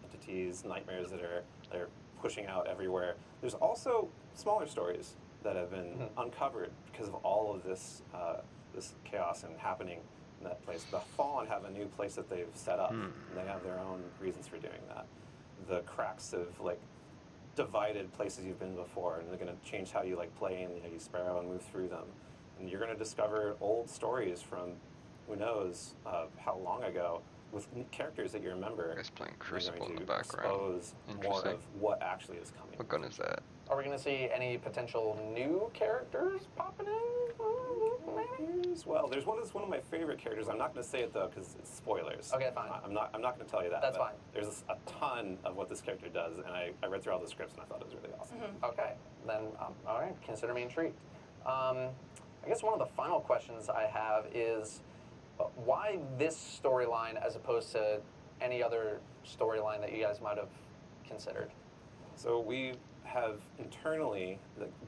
entities, nightmares that are pushing out everywhere. There's also smaller stories that have been uncovered because of all of this this chaos and happening in that place. The Fallen have a new place that they've set up, and they have their own reasons for doing that. The cracks of divided places you've been before, and they're going to change how you play and you sparrow and move through them. And you're going to discover old stories from who knows how long ago with characters that you remember. Guys playing Crucible going in the to background. expose more of what actually is coming. What gun is that? Are we going to see any potential new characters popping in? Well, there's one that's one of my favorite characters. I'm not going to say it though because it's spoilers. Okay, fine. I'm not going to tell you that. That's fine. There's a ton of what this character does, and I read through all the scripts and I thought it was really awesome. Okay, then all right. Consider me intrigued. I guess one of the final questions I have is why this storyline as opposed to any other storyline that you guys might have considered? So we have internally,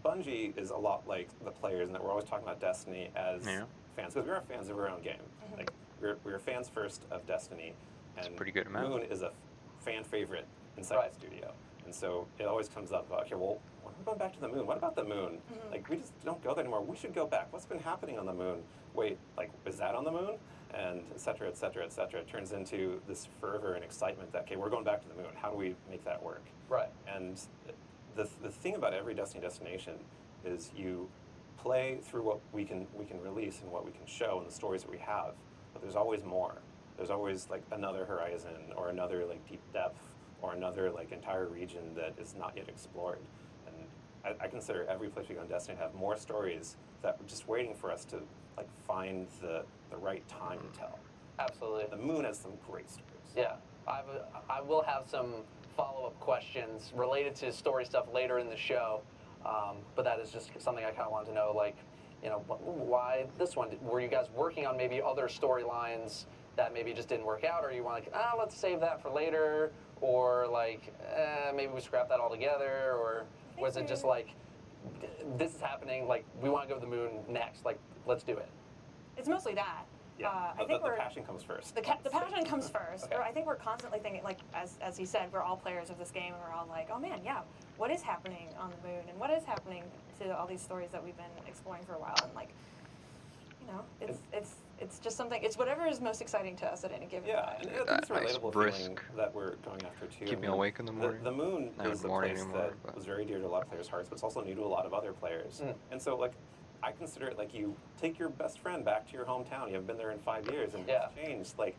Bungie is a lot like the players in that we're always talking about Destiny as fans, because we are fans of our own game. Like we're fans first of Destiny, and pretty good amount. Moon is a fan favorite inside the studio, and so it always comes up about, okay, well, we're going back to the moon. What about the moon? Like we just don't go there anymore. We should go back. What's been happening on the moon? Wait, is that on the moon? And et cetera, et cetera, et cetera. It turns into this fervor and excitement that, okay, we're going back to the moon. How do we make that work? Right. And the thing about every Destiny destination is you play through what we can release and what we can show and the stories that we have, but there's always more. There's always like another horizon or another like deep depth or another like entire region that is not yet explored. And I consider every place we go in Destiny to have more stories that are just waiting for us to like find the right time to tell. Absolutely. The Moon has some great stories. Yeah, I will have some follow-up questions related to story stuff later in the show, but that is just something I kind of wanted to know, like, you know, why this one? Were you guys working on maybe other storylines that maybe just didn't work out, or you want like, let's save that for later, or like, maybe we scrap that all together, or was it just like, this is happening, like, we want to go to the Moon next, like, let's do it? It's mostly that. Yeah, I think the passion comes first. The passion comes first. Okay. I think we're constantly thinking, like, as he said, we're all players of this game, and we're all like, oh man, yeah, what is happening on the Moon, and what is happening to all these stories that we've been exploring for a while, and like, you know, it's just something. It's whatever is most exciting to us at any given time. And I think it's a relatable feeling that we're going after too. Keep me awake in the morning. The Moon Not is a morning place anymore, that was very dear to a lot of players' hearts, but it's also new to a lot of other players. And so, like, I consider it like you take your best friend back to your hometown. You haven't been there in 5 years, and it's changed. Like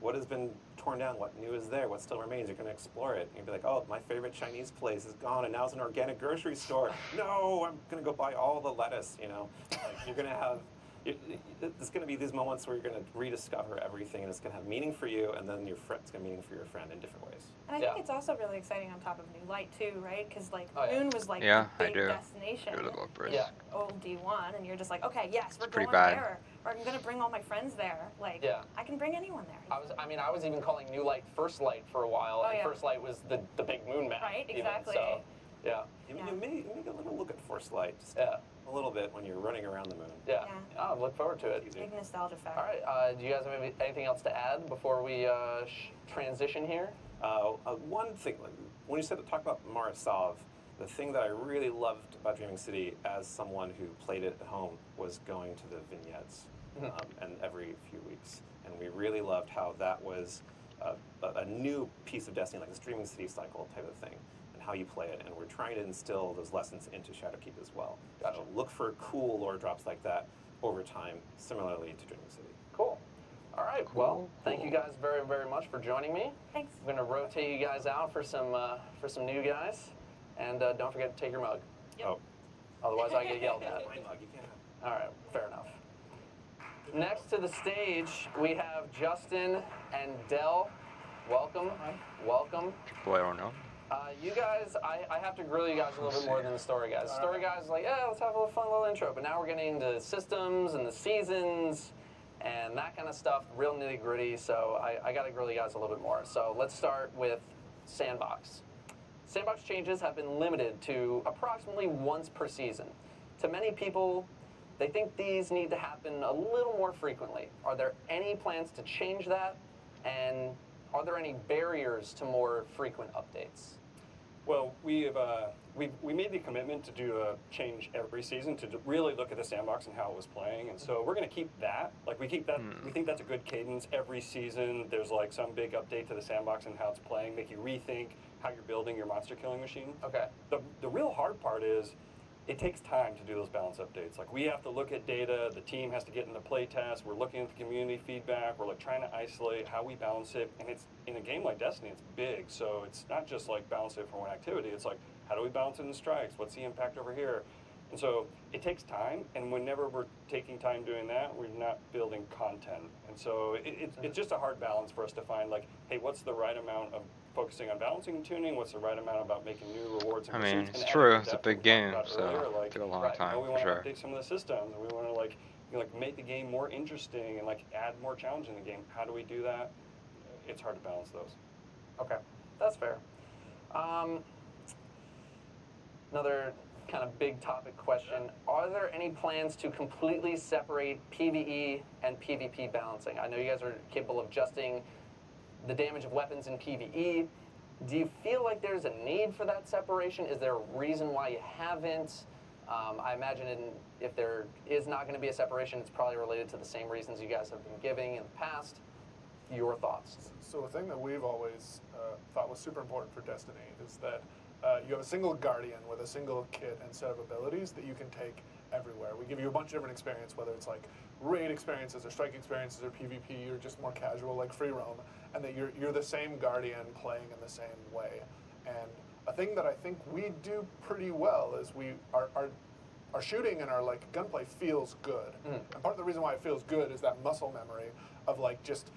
what has been torn down, what new is there, what still remains. You're going to explore it. You'll be like, oh, my favorite Chinese place is gone, and now it's an organic grocery store. No, I'm going to go buy all the lettuce. You know, like, you're going to have. It's going to be these moments where you're going to rediscover everything, and it's going to have meaning for you, and then your friend's going to have meaning for your friend in different ways. And I think it's also really exciting on top of New Light too, right? Because like Moon was like Yeah, the I big do. destination. Do love Brisk. Yeah. Old D1, and you're just like, okay, yes, we're pretty going bad. there, or I'm gonna bring all my friends there. Like, I can bring anyone there. I was even calling New Light First Light for a while, and First Light was the big moon map. Right, even, exactly. so, yeah. You may get a little look at Force Light, just a little bit when you're running around the Moon. Yeah. I look forward to it. Big nostalgia factor. All right. Do you guys have anything else to add before we transition here? One thing, when you talk about Marasov, the thing that I really loved about Dreaming City as someone who played it at home was going to the vignettes and every few weeks. And we really loved how that was a new piece of Destiny, like this Dreaming City cycle type of thing, and how you play it. And we're trying to instill those lessons into Shadowkeep as well. Gotcha. So look for cool lore drops like that over time, similarly to Dreaming City. Cool. All right. Well, thank you guys very, very much for joining me. Thanks. I'm going to rotate you guys out for some new guys, and don't forget to take your mug. Yep. Oh. Otherwise, I get yelled at. My mug, you can't have. All right. Fair enough. Next to the stage, we have Justin and Del. Welcome. Welcome. Boy, I don't know. You guys, I have to grill you guys a little bit more than the story guys. The story guys is like, yeah, let's have a fun little intro. But now we're getting into systems and the seasons and that kind of stuff, real nitty gritty. So I got to grill you guys a little bit more. So let's start with Sandbox. Sandbox changes have been limited to approximately once per season. To many people, they think these need to happen a little more frequently. Are there any plans to change that? And are there any barriers to more frequent updates? Well, we made the commitment to do a change every season to really look at the sandbox and how it was playing, and so we're going to keep that. Like we keep that. We think that's a good cadence every season. There's like some big update to the sandbox and how it's playing, make you rethink how you're building your monster killing machine. Okay. The real hard part is it takes time to do those balance updates. Like we have to look at data, the team has to get in the play test, we're looking at the community feedback, we're like trying to isolate how we balance it, and it's in a game like Destiny, it's big, so it's not just like balance it for one activity, it's like how do we balance it in strikes, what's the impact over here? And so it takes time, and whenever we're taking time doing that, we're not building content. And so it's just a hard balance for us to find like, hey, what's the right amount of focusing on balancing and tuning, what's the right amount about making new rewards and I mean, pursuits, it's and true, adding it's a depth big we talked game, about so earlier, like, it took a long time, we want for to sure. update some of the systems, and we want to like make the game more interesting and like add more challenge in the game. How do we do that? It's hard to balance those. Okay, that's fair. Another kind of big topic question. Are there any plans to completely separate PvE and PvP balancing? I know you guys are capable of adjusting the damage of weapons in PvE. Do you feel like there's a need for that separation? Is there a reason why you haven't? I imagine if there is not going to be a separation, it's probably related to the same reasons you guys have been giving in the past. Your thoughts? So a thing that we've always thought was super important for Destiny is that you have a single Guardian with a single kit and set of abilities that you can take everywhere. We give you a bunch of different experience, whether it's like raid experiences or strike experiences or PvP or just more casual like free roam, and that you're the same Guardian playing in the same way. And a thing that I think we do pretty well is our shooting and our like gunplay feels good. And part of the reason why it feels good is that muscle memory of like just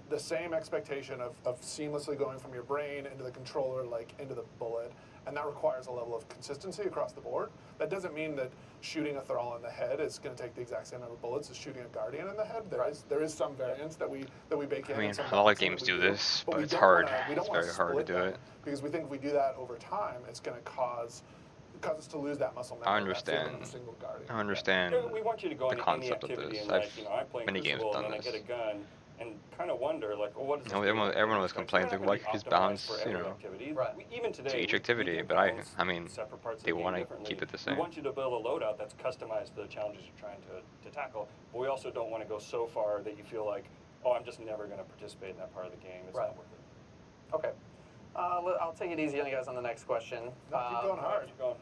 the same expectation of seamlessly going from your brain into the controller, like into the bullet. And that requires a level of consistency across the board. That doesn't mean that shooting a Thrall in the head is going to take the exact same number of bullets as shooting a Guardian in the head. There is some variance that we bake in. I mean, some a lot of balancing games that we do this, but we it's don't hard. wanna It's very hard to split do them, it. because we think if we do that over time, it's going to cause us to lose that muscle memory. I that understand. feeling of a single Guardian. I understand Yeah, we want you to go the into any concept of activity this. and like, you know, I play Many games Crucible have and done then I this. get a gun and kind of wonder like, well, what does this No, do? everyone was Like, complaining, we're not why gonna could you just be balance, optimized for you every know, activity. Even to today, each we activity, can but balance I mean, separate parts of they the game want to differently. keep it the We same. want you to build a loadout that's customized to the challenges you're trying to tackle, but we also don't want to go so far that you feel like, oh, I'm just never going to participate in that part of the game. It's not worth it. Okay. I'll take it easy on you guys on the next question. Keep going hard. Keep going.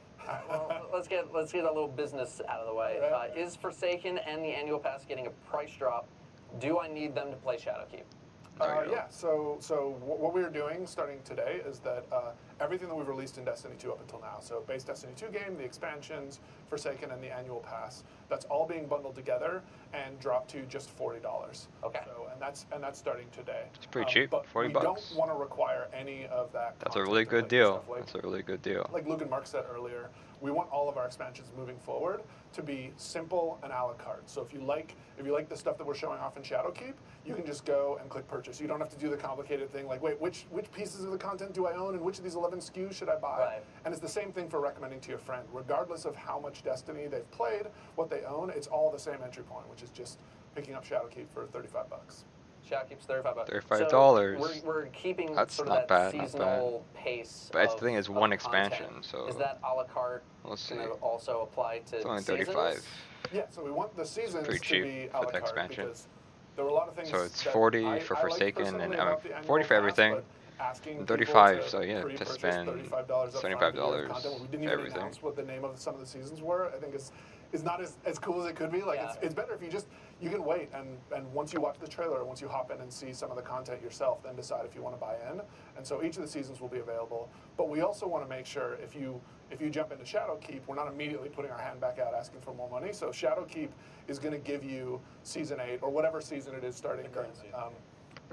Well, let's get a little business out of the way. Is Forsaken and the annual pass getting a price drop? Do I need them to play Shadowkeep? Yeah, so what we're doing starting today is that everything that we've released in Destiny 2 up until now, so base Destiny 2 game, the expansions, Forsaken, and the annual pass, that's all being bundled together and dropped to just $40. Okay. So, and that's starting today. It's pretty cheap, but 40 we bucks. don't want to require any of that. That's a content really to good play this deal. stuff. Like, That's a really good deal. like Luke and Mark said earlier, we want all of our expansions moving forward to be simple and a la carte. So if you like the stuff that we're showing off in Shadowkeep, you can just go and click purchase. You don't have to do the complicated thing like, wait, which pieces of the content do I own and which of these 11 SKUs should I buy? Right. And it's the same thing for recommending to your friend. Regardless of how much Destiny they've played, what they own, it's all the same entry point, which is just picking up Shadowkeep for $35. Shadowkeep's $35. $35. So we're keeping That's sort not of that bad, not seasonal pace. But of, the thing is, of one content. expansion, so Is that a la carte let's going see. to also apply to It's only seasons? 35. Yeah, so we want the seasons Pretty to cheap be a for la the carte expansion. because there were a lot of things. So it's that 40 I for liked Forsaken personally and about the annual 40 for pass, everything. but asking And people 35, to so yeah, to pre-purchase spend $35 up front to do $75 content when we didn't for even everything. announce what the name of some of the seasons were, I think is not as cool as it could be. Like it's better if you can wait and once you watch the trailer, once you hop in and see some of the content yourself, then decide if you want to buy in. And so each of the seasons will be available. But we also want to make sure if you jump into Shadowkeep, we're not immediately putting our hand back out asking for more money. So Shadowkeep is going to give you season 8 or whatever season it is starting.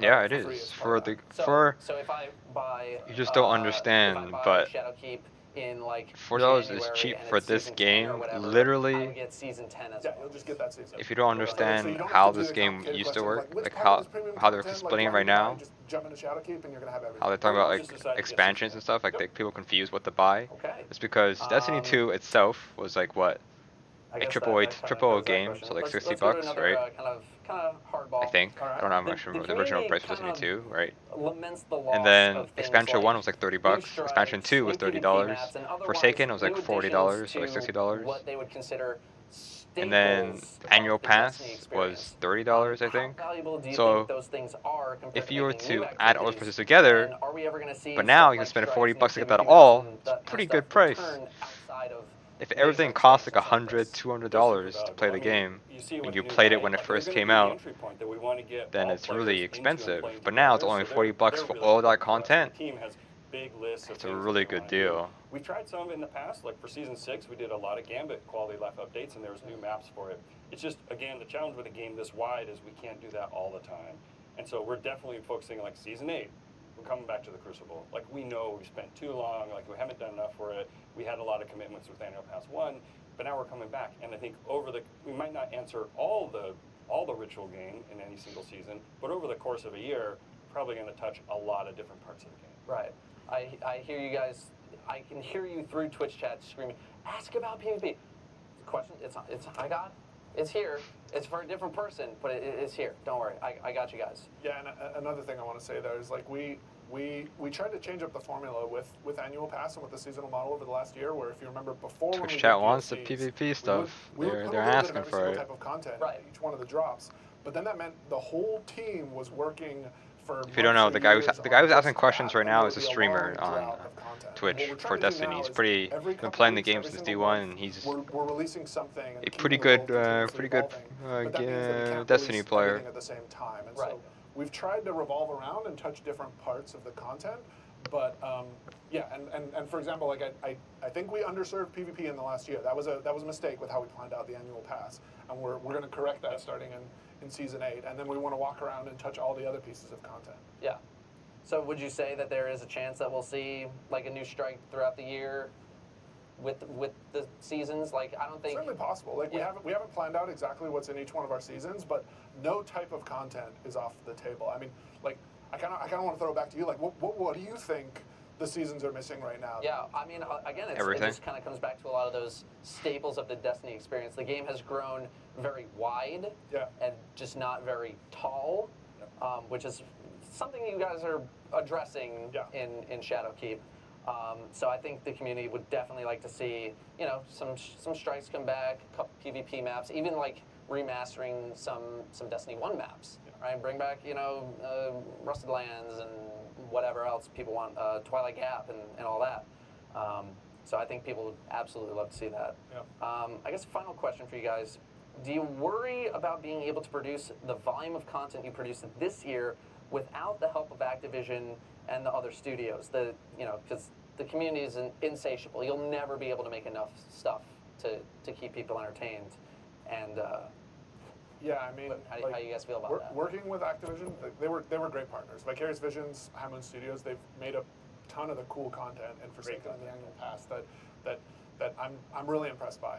Yeah, it is for the So if I buy, you just don't understand, if I buy but Shadowkeep in like $4 is January cheap and for it's this season 10 or game. whatever, I Literally, would get season 10 as yeah, you'll just get that season. if you don't So understand you don't have how to do this the game complicated used to questions work, which like part of how this premium how they're content, splitting it why right do you buy? now, Just jump into Shadowkeep and you're gonna have everything. how they're talking about like expansions and stuff, like people confuse what to buy. Okay. It's because Destiny 2 itself was like what? A triple game, so like 60 bucks, right? Kind of hardball. I think. I don't know how much The the original community price for kind Destiny of 2, right? Laments the loss And then of things expansion like 1 was like 30 bucks. Strikes, Expansion 2 was new PvP $30. maps, and otherwise Forsaken was like new $40, additions so like to $60. What they would consider And then staples annual of the pass Destiny was experience. $30, I think. How valuable do you So think those things are compared if you were making new to add all those activities? prices together, And are we ever going to see but now stuff you can like spend strikes, 40 new bucks to get that PvP all. maps, and It's that a kind pretty of good stuff price. return outside of If everything costs like $100, $200 to play the game, and you played it when it first came out, then it's really expensive. But now it's only 40 bucks for all that content. Big lists of It's a things really that they good wanna do. deal. We've tried some of it in the past, like for season 6, we did a lot of Gambit quality life updates, and there was new maps for it. It's just, again, the challenge with a game this wide is we can't do that all the time. And so we're definitely focusing like season 8. We're coming back to the Crucible. Like we know we spent too long, like we haven't done enough for it. We had a lot of commitments with Annual Pass 1, but now we're coming back. And I think we might not answer all the ritual game in any single season, but over the course of a year, probably going to touch a lot of different parts of the game. Right. I hear you guys. I can hear you through Twitch chat screaming, "Ask about PvP." The question. It's here. It's for a different person, but it's here. Don't worry. I got you guys. Yeah, and another thing I want to say there is like we tried to change up the formula with annual pass and with the seasonal model over the last year. Where if you remember before, when we Twitch did chat wants the DLCs, PvP stuff. we would They're put a little bit of asking every for single it. type of content in each one of the drops. But then that meant the whole team was working for If you don't know, months the or guy years who's on asking just questions that, right and now there is a would be streamer long on drought of content. And Twitch what we're for trying to do Destiny. now He's is pretty every been couple playing the weeks, game every since single D1, month, and he's we're releasing something and a keeping pretty it evolved, good, continuously evolving. But that means that we can't Destiny release player. everything at the same time. And so we've tried to revolve around and touch different parts of the content. But yeah, and for example, like I think we underserved PvP in the last year. That was a mistake with how we planned out the annual pass, and we're going to correct that starting in season 8, and then we want to walk around and touch all the other pieces of content. Yeah. So would you say that there is a chance that we'll see like a new strike throughout the year with the seasons? Like I don't think Certainly possible. Like we haven't planned out exactly what's in each one of our seasons, but no type of content is off the table. I mean, like I kind of want to throw it back to you. Like what do you think the seasons are missing right now? Yeah, I mean, again, it just kind of comes back to a lot of those staples of the Destiny experience. The game has grown very wide and just not very tall, which is something you guys are addressing in Shadowkeep. So I think the community would definitely like to see, you know, some strikes come back, a couple PvP maps, even like remastering some Destiny 1 maps, right? Bring back, you know, Rusted Lands and whatever else people want, Twilight Gap and all that. So I think people would absolutely love to see that. I guess final question for you guys. Do you worry about being able to produce the volume of content you produced this year without the help of Activision and the other studios? You know, because the community is insatiable. You'll never be able to make enough stuff to keep people entertained. And yeah, I mean, how you guys feel about that? Working with Activision, they were great partners. Vicarious Visions, High Moon Studios, they've made a ton of the cool content in Forsaken and the annual pass that I'm really impressed by.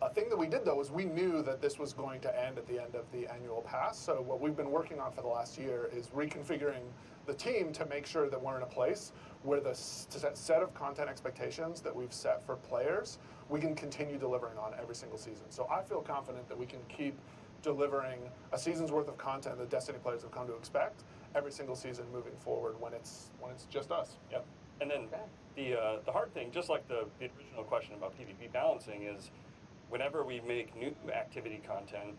A thing that we did though is we knew that this was going to end at the end of the annual pass. So what we've been working on for the last year is reconfiguring the team to make sure that we're in a place where the set of content expectations that we've set for players, we can continue delivering on every single season. So I feel confident that we can keep delivering a season's worth of content that Destiny players have come to expect every single season moving forward when it's just us. Yep. And then the hard thing, just like the original question about PvP balancing, is whenever we make new activity content,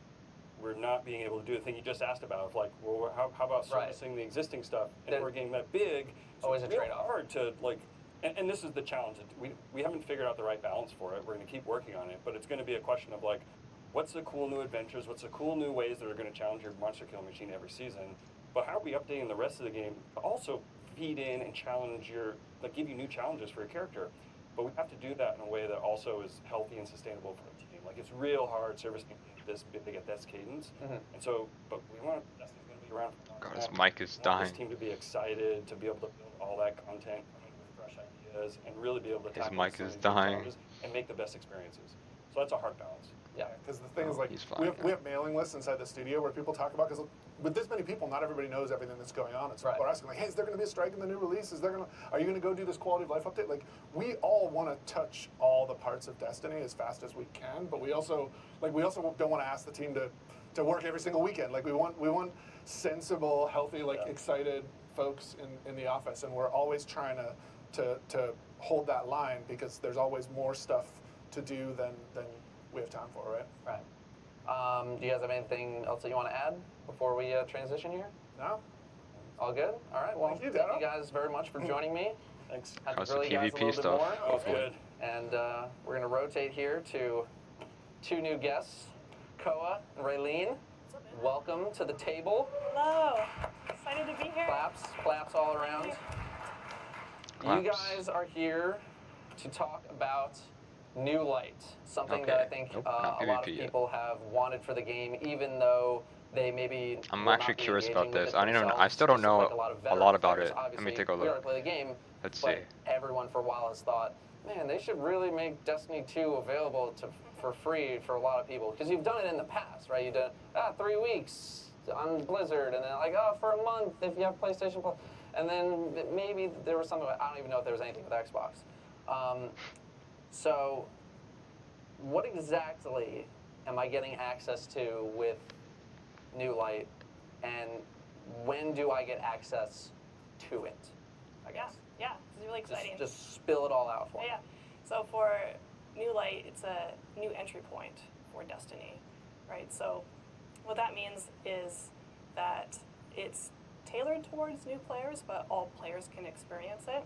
we're not being able to do the thing you just asked about, of like, well, how about servicing the existing stuff? And if we're getting that big, so always it's a real trade-off. hard to like, and this is the challenge. We haven't figured out the right balance for it. We're going to keep working on it, but it's going to be a question of like, what's the cool new adventures? What's the cool new ways that are going to challenge your monster kill machine every season? But how are we updating the rest of the game to also feed in and challenge like give you new challenges for your character? But we have to do that in a way that also is healthy and sustainable for the team. Like it's real hard servicing this big at this cadence. And so, but we want Destiny's going to be around for God, his mic is dying. This team to be excited, to be able to build all that content, come in with fresh ideas, and really be able to His tackle mic some is of these big dying. challenges and make the best experiences. So that's a hard balance. Yeah, because the thing is, like, we have mailing lists inside the studio where people talk about, because with this many people, not everybody knows everything that's going on. And so people are asking, like, hey, is there going to be a strike in the new release? Are you going to go do this quality of life update? Like, we all want to touch all the parts of Destiny as fast as we can, but we also don't want to ask the team to work every single weekend. Like, we want sensible, healthy, like, excited folks in the office, and we're always trying to hold that line, because there's always more stuff to do than we have time for, right? Right. Do you guys have anything else that you want to add before we transition here? No. All good? All right. Well, thank you guys very much for joining me. Thanks. Had How's to grill the you guys a PvP little stuff? bit more. That was good. And we're going to rotate here to two new guests, Koa and Raylene. Welcome to the table. Hello. Excited to be here. Claps all around. Claps. You guys are here to talk about New Light, something that I think a lot of people have wanted for the game, even though they maybe. I'm will actually not be curious about engaging with this. it I don't even. I themselves, still don't just know like a lot of about players. it. Let me Obviously, take a we already look. play the game. Let's but see. everyone for a while has thought, man, they should really make Destiny 2 available for free for a lot of people, because you've done it in the past, right? You've done 3 weeks on Blizzard, and then like, for a month if you have PlayStation Plus, and then maybe there was something. I don't even know if there was anything with Xbox. So, what exactly am I getting access to with New Light, and when do I get access to it? I guess. Yeah, it's really exciting. Just spill it all out for me. Yeah. So for New Light, it's a new entry point for Destiny, right? So what that means is that it's tailored towards new players, but all players can experience it.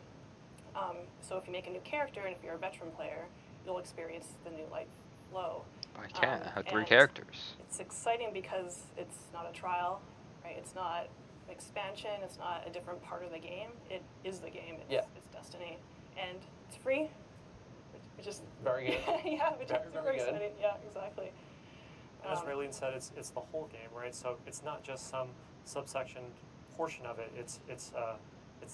So if you make a new character, and if you're a veteran player, you'll experience the new light flow. I can't. I have 3 and characters. It's exciting because it's not a trial, right? It's not an expansion. It's not a different part of the game. It is the game. It's Destiny, and it's free, which is very good. Yeah, which is super very good. exciting. Yeah, exactly. And as Raylene said, it's the whole game, right? So it's not just some subsection portion of it. It's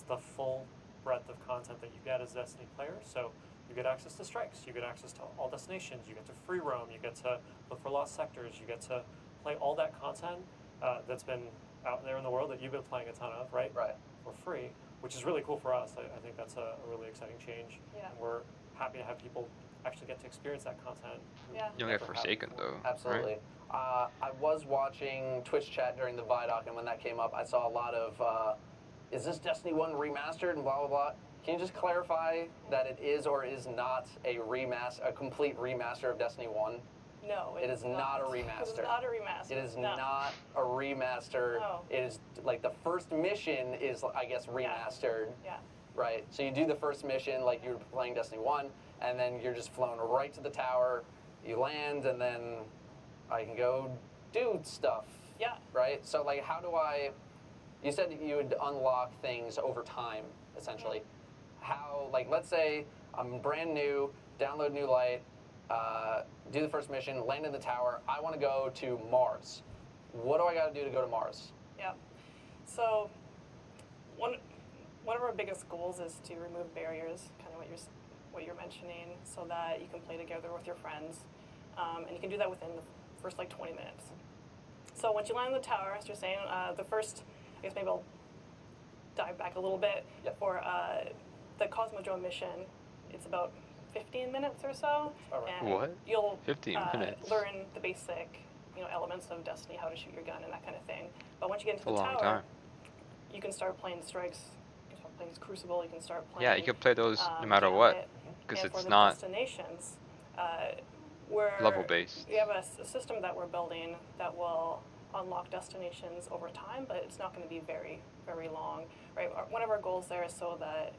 the full breadth of content that you get as Destiny players. So you get access to strikes, you get access to all destinations, you get to free roam, you get to look for lost sectors, you get to play all that content that's been out there in the world that you've been playing a ton of, right? Right. For free, which is really cool for us. I think that's a really exciting change. Yeah. And we're happy to have people actually get to experience that content. Yeah. You don't get Forsaken though. Absolutely. Right? I was watching Twitch chat during the Vidoc, and when that came up, I saw a lot of, is this Destiny 1 remastered and blah, blah, blah. Can you just clarify that it is or is not a complete remaster of Destiny 1? No, it is not a remaster. It is not a remaster. It is not a remaster. No. It is like the first mission is, I guess, remastered. Yeah. Right. So you do the first mission like you were playing Destiny 1, and then you're just flown right to the tower. You land, and then I can go do stuff. Yeah. Right. So like, how do I? You said that you would unlock things over time, essentially. How, like, let's say I'm brand new, download New Light, do the first mission, land in the tower. I want to go to Mars. What do I got to do to go to Mars? Yeah. So one of our biggest goals is to remove barriers, kind of what you're mentioning, so that you can play together with your friends, and you can do that within the first like 20 minutes. So once you land in the tower, as you're saying, the first, I guess maybe I'll dive back a little bit. For the Cosmodrome mission, it's about 15 minutes or so. And What? You'll 15 minutes. learn the basic, elements of Destiny, how to shoot your gun and that kind of thing. But once you get into A the long tower, time. you can start playing strikes. You can start playing Crucible. You can start playing. Yeah, you can play those no matter what, because and it's for the not destinations. We're level based. We have a system that we're building that will unlock destinations over time, but it's not going to be very, very long. Right. One of our goals there is so that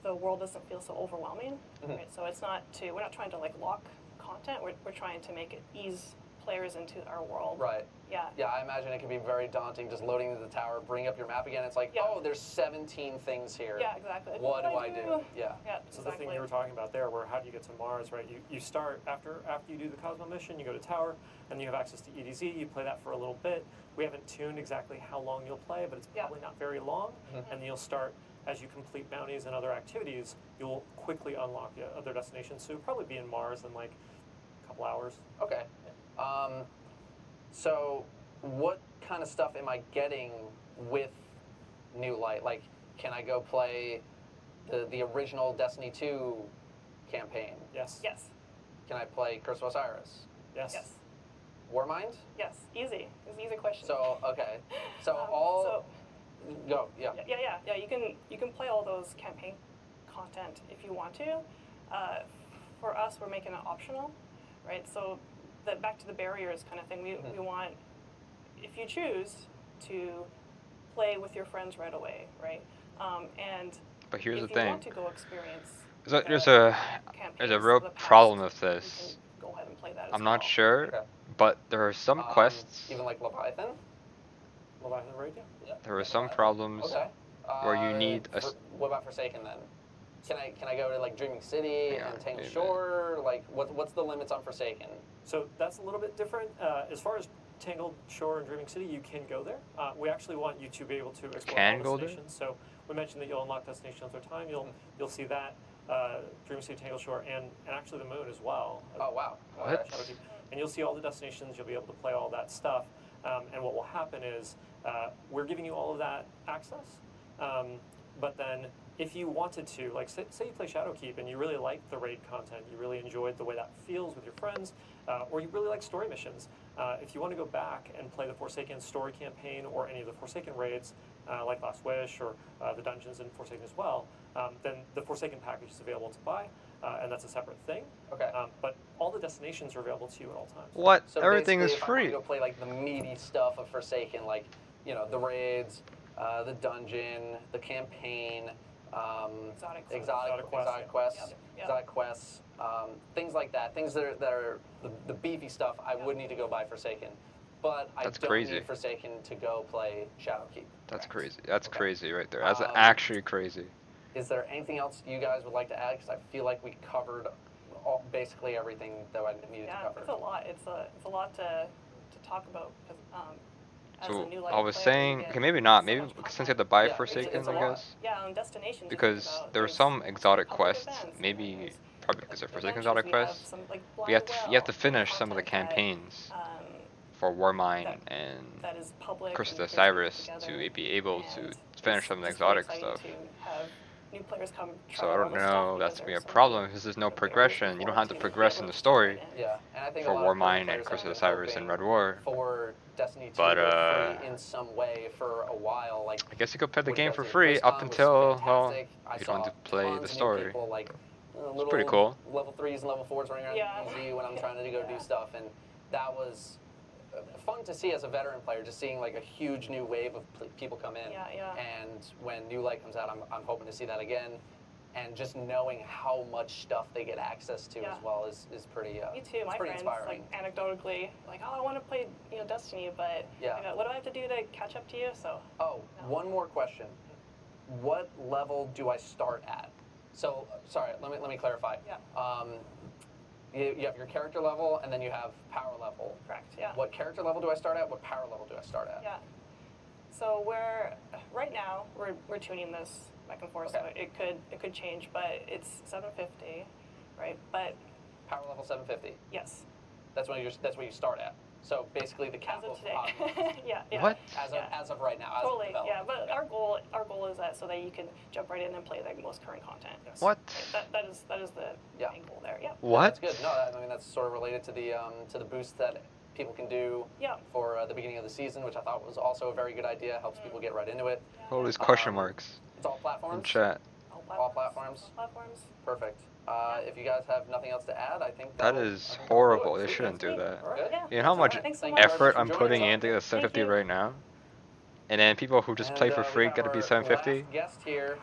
the world doesn't feel so overwhelming. Right. So it's not we're not trying to like lock content. We're trying to make it ease players into our world. Right. Yeah. Yeah, I imagine it can be very daunting just loading into the tower, bring up your map again. It's like, oh, there's 17 things here. Yeah, exactly. What do I do? Yeah. Yeah. So the thing you were talking about there, where how do you get to Mars, right? You start after you do the Cosmo mission, you go to tower, and you have access to EDZ. You play that for a little bit. We haven't tuned exactly how long you'll play, but it's probably not very long. And then you'll start, as you complete bounties and other activities, you'll quickly unlock other destinations. So you'll probably be in Mars in like a couple hours. Okay. So what kind of stuff am I getting with New Light? Like, can I go play the original Destiny 2 campaign? Yes. Yes. Can I play Curse of Osiris? Yes. Yes. Warmind? Yes. Easy. It's an easy question. So, okay. So go, yeah. Yeah. You can play all those campaign content if you want to. For us, we're making it optional, right? So back to the barriers kind of thing. We want, if you choose to play with your friends right away, right? And But here's if the you thing. want to go experience There's a real problem with this. go ahead and play that as I'm not sure, but there are some quests. Even like Leviathan? Leviathan Raid, yeah. There are some problems where you need a. What about Forsaken then? Can I go to like Dreaming City and Tangled Shore? Like what's the limits on Forsaken? So that's a little bit different. As far as Tangled Shore and Dreaming City, you can go there. We actually want you to be able to explore all destinations. So we mentioned that you'll unlock destinations over time. You'll see that Dreaming City, Tangled Shore, and actually the moon as well. Oh wow! What? Shadowkeep. And you'll see all the destinations. You'll be able to play all that stuff. And what will happen is we're giving you all of that access. But then if you wanted to, like say you play Shadowkeep and you really like the raid content, you really enjoyed the way that feels with your friends, or you really like story missions, if you want to go back and play the Forsaken story campaign or any of the Forsaken raids, like Last Wish or the dungeons in Forsaken as well, then the Forsaken package is available to buy, and that's a separate thing. Okay. But all the destinations are available to you at all times. What? So Everything is basically, free. If I want to go play like the meaty stuff of Forsaken, like you know, the raids, the dungeon, the campaign, exotic quests, exotic quests, things like that. Things that are the beefy stuff. I would need to go buy Forsaken, but I don't need Forsaken to go play Shadowkeep. That's crazy. That's crazy right there. That's actually crazy. Is there anything else you guys would like to add? Because I feel like we covered basically everything that I needed to cover. It's a lot. It's a lot to talk about. So I was saying, okay, maybe not. Maybe since you have to buy Forsaken, I guess. Yeah, on destinations. Because there are some exotic quests. Maybe probably because they're Forsaken exotic quests. You have to finish some of the campaigns for Warmine and Curse of the Cyrus to be able to finish some of the exotic stuff. New players come. So I don't know. That's gonna be a problem because there's no progression. You don't have to progress in the story. Yeah, and I think for Warmine and Curse of the Cyrus and Red War. For Destiny 2 to go free in some way for a while, like I guess you could play the game for free up until you don't have to play the story. People, like, it's pretty cool. Level 3s and level 4s running around easy when I'm trying to go do stuff, and that was fun to see as a veteran player, just seeing like a huge new wave of people come in. And when New Light comes out, I'm hoping to see that again. And just knowing how much stuff they get access to as well is pretty. Me too. My friends, inspiring. like anecdotally, like, oh, I want to play, Destiny, but what do I have to do to catch up to you? So. Oh, one more question. What level do I start at? So, sorry, let me clarify. Yeah. You have your character level, and then you have power level. Correct. Yeah. What character level do I start at? What power level do I start at? Yeah. So right now we're tuning this back and forth. Okay. So it could change, but it's 750, right? But power level 750. Yes. That's what you start at. So basically the cap of today. Yeah. What? As of right now. Totally. Yeah. But our goal is that so that you can jump right in and play the most current content. Yes. What? That is the main goal there. Yeah. What? That's good. No, I mean that's sort of related to the boost that people can do for the beginning of the season, which I thought was also a very good idea. Helps people get right into it. All these question marks. It's all platforms. In chat. All platforms. All platforms. Perfect. If you guys have nothing else to add, I think that is horrible. They shouldn't do that. You know how much effort I'm putting into the 750 right now? And then people who just play for free get to be 750? Guest here.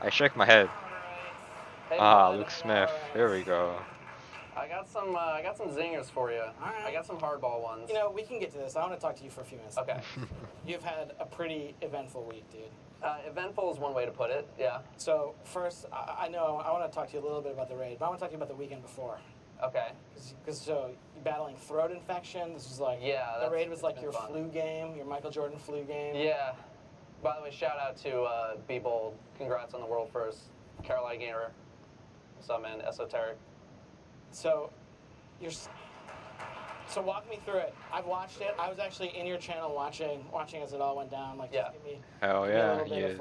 I shake my head. Luke Smith. There we go. I got some zingers for you. I got some hardball ones. We can get to this. I want to talk to you for a few minutes. Okay. You've had a pretty eventful week, dude. Eventful is one way to put it, yeah. So first, I know I want to talk to you a little bit about the raid, but I want to talk to you about the weekend before. Okay. Because so you're battling throat infection. This was like the raid was like your flu game, your Michael Jordan flu game. Yeah. By the way, shout out to Be Bold. Congrats on the world first. Carolina Gamer. What's up, man? Esoteric. So So walk me through it. I've watched it. I was actually in your channel watching as it all went down. Like, yeah. Hell yeah, he is.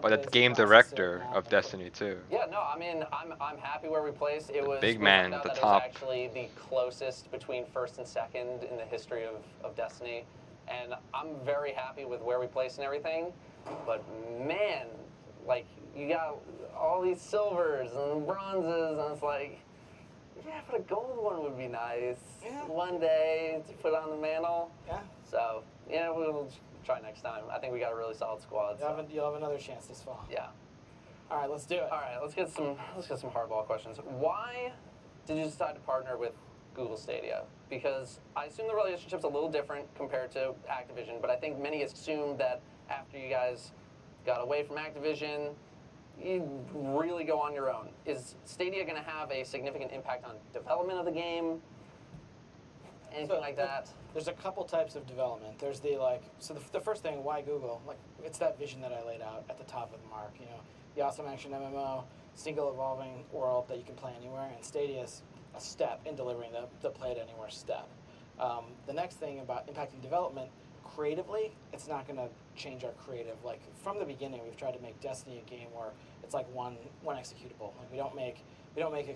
But the game director of Destiny too. Yeah, no, I mean, I'm happy where we placed. It was big man at the top. It was actually the closest between first and second in the history of Destiny, and I'm very happy with where we placed and everything. But man, like you got all these silvers and bronzes, and it's like. Yeah, but a gold one would be nice. Yeah. One day to put on the mantle. Yeah. So, yeah, we'll try next time. I think we got a really solid squad. You'll have another chance this fall. Yeah. All right, let's do it. All right, let's get some hardball questions. Why did you decide to partner with Google Stadia? Because I assume the relationship's a little different compared to Activision, but I think many assumed that after you guys got away from Activision, you really go on your own. Is Stadia going to have a significant impact on development of the game? Anything like that? There's a couple types of development. There's the the first thing, why Google? Like, it's that vision that I laid out at the top of the mark. The awesome action MMO, single evolving world that you can play anywhere, and Stadia is a step in delivering the play it anywhere step. The next thing about impacting development, creatively, it's not going to change our creative. Like, from the beginning, we've tried to make Destiny a game where it's like one executable. Like, we're not making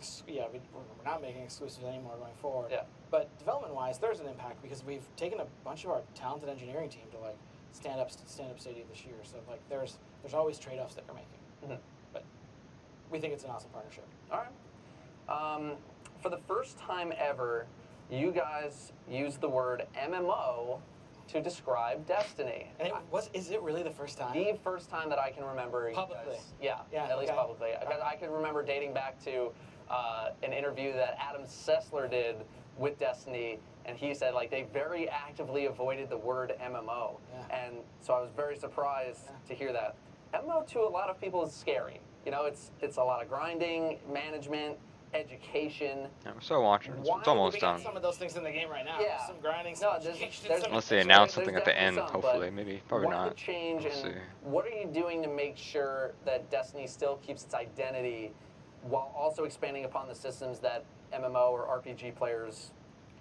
exclusives anymore going forward. Yeah. But development-wise, there's an impact because we've taken a bunch of our talented engineering team to like stand up Stadia this year. So like, there's always trade-offs that we're making. Mm-hmm. But we think it's an awesome partnership. All right. For the first time ever, you guys used the word MMO to describe Destiny. And is it really the first time? The first time that I can remember. Publicly? Yeah, at least publicly. I can remember dating back to an interview that Adam Sessler did with Destiny, and he said like they very actively avoided the word MMO. And so I was very surprised to hear that. MMO to a lot of people is scary. You know, it's a lot of grinding, management, education. Yeah, we're still watching. It's almost we done. got some of those things in the game right now. Yeah. Some grinding, some education. Unless they announce something at the end, definitely some, hopefully, but maybe, probably what are not. the change We'll and see. what are you doing to make sure that Destiny still keeps its identity while also expanding upon the systems that MMO or RPG players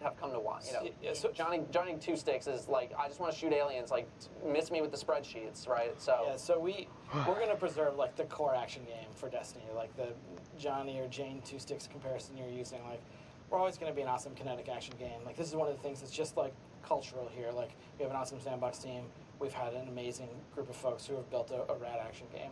have come to want? You know, so Johnny Two Sticks is like, I just want to shoot aliens. Like, miss me with the spreadsheets, right? So yeah, so we're gonna preserve like the core action game for Destiny, like the Johnny or Jane Two Sticks comparison you're using. Like, we're always gonna be an awesome kinetic action game. Like, this is one of the things that's just like cultural here. Like, we have an awesome sandbox team. We've had an amazing group of folks who have built a rad action game.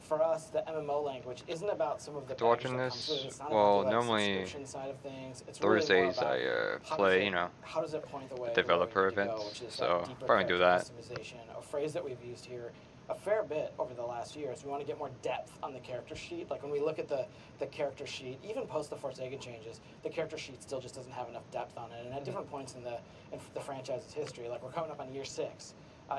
For us, the MMO language isn't about some of the. After watching this, well, normally side of things. It's Thursdays really more I about play, you know, how does it point the way the to where we developer need to go, events. which is So deeper probably do character that. customization. A phrase that we've used here a fair bit over the last year is we want to get more depth on the character sheet. Like when we look at the character sheet, even post the Forsaken changes, the character sheet still just doesn't have enough depth on it. And at different points in the franchise's history, like we're coming up on year 6.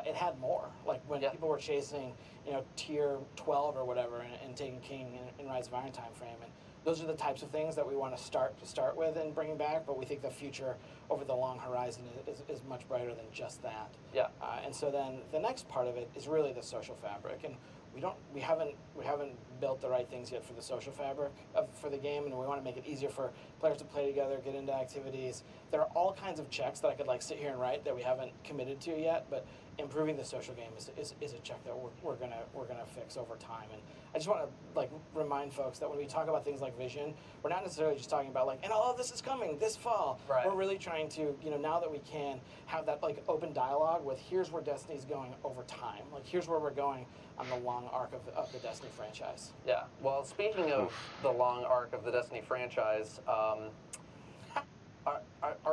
It had more. Like when people were chasing, you know, tier 12 or whatever and taking King in Rise of Iron time frame. And those are the types of things that we want to start with and bring back. But we think the future over the long horizon is much brighter than just that. Yeah. And so then the next part of it is really the social fabric. And we haven't built the right things yet for the social fabric for the game, and we want to make it easier for players to play together, get into activities. There are all kinds of checks that I could like sit here and write that we haven't committed to yet, but improving the social game is a check that we're gonna fix over time. And I just want to like remind folks that when we talk about things like vision, we're not necessarily just talking about like, and all of this is coming this fall. Right. We're really trying to, you know, now that we can have that like open dialogue with here's where Destiny's going over time. Like here's where we're going on the long arc of the Destiny franchise. Yeah. Well, speaking of the long arc of the Destiny franchise, are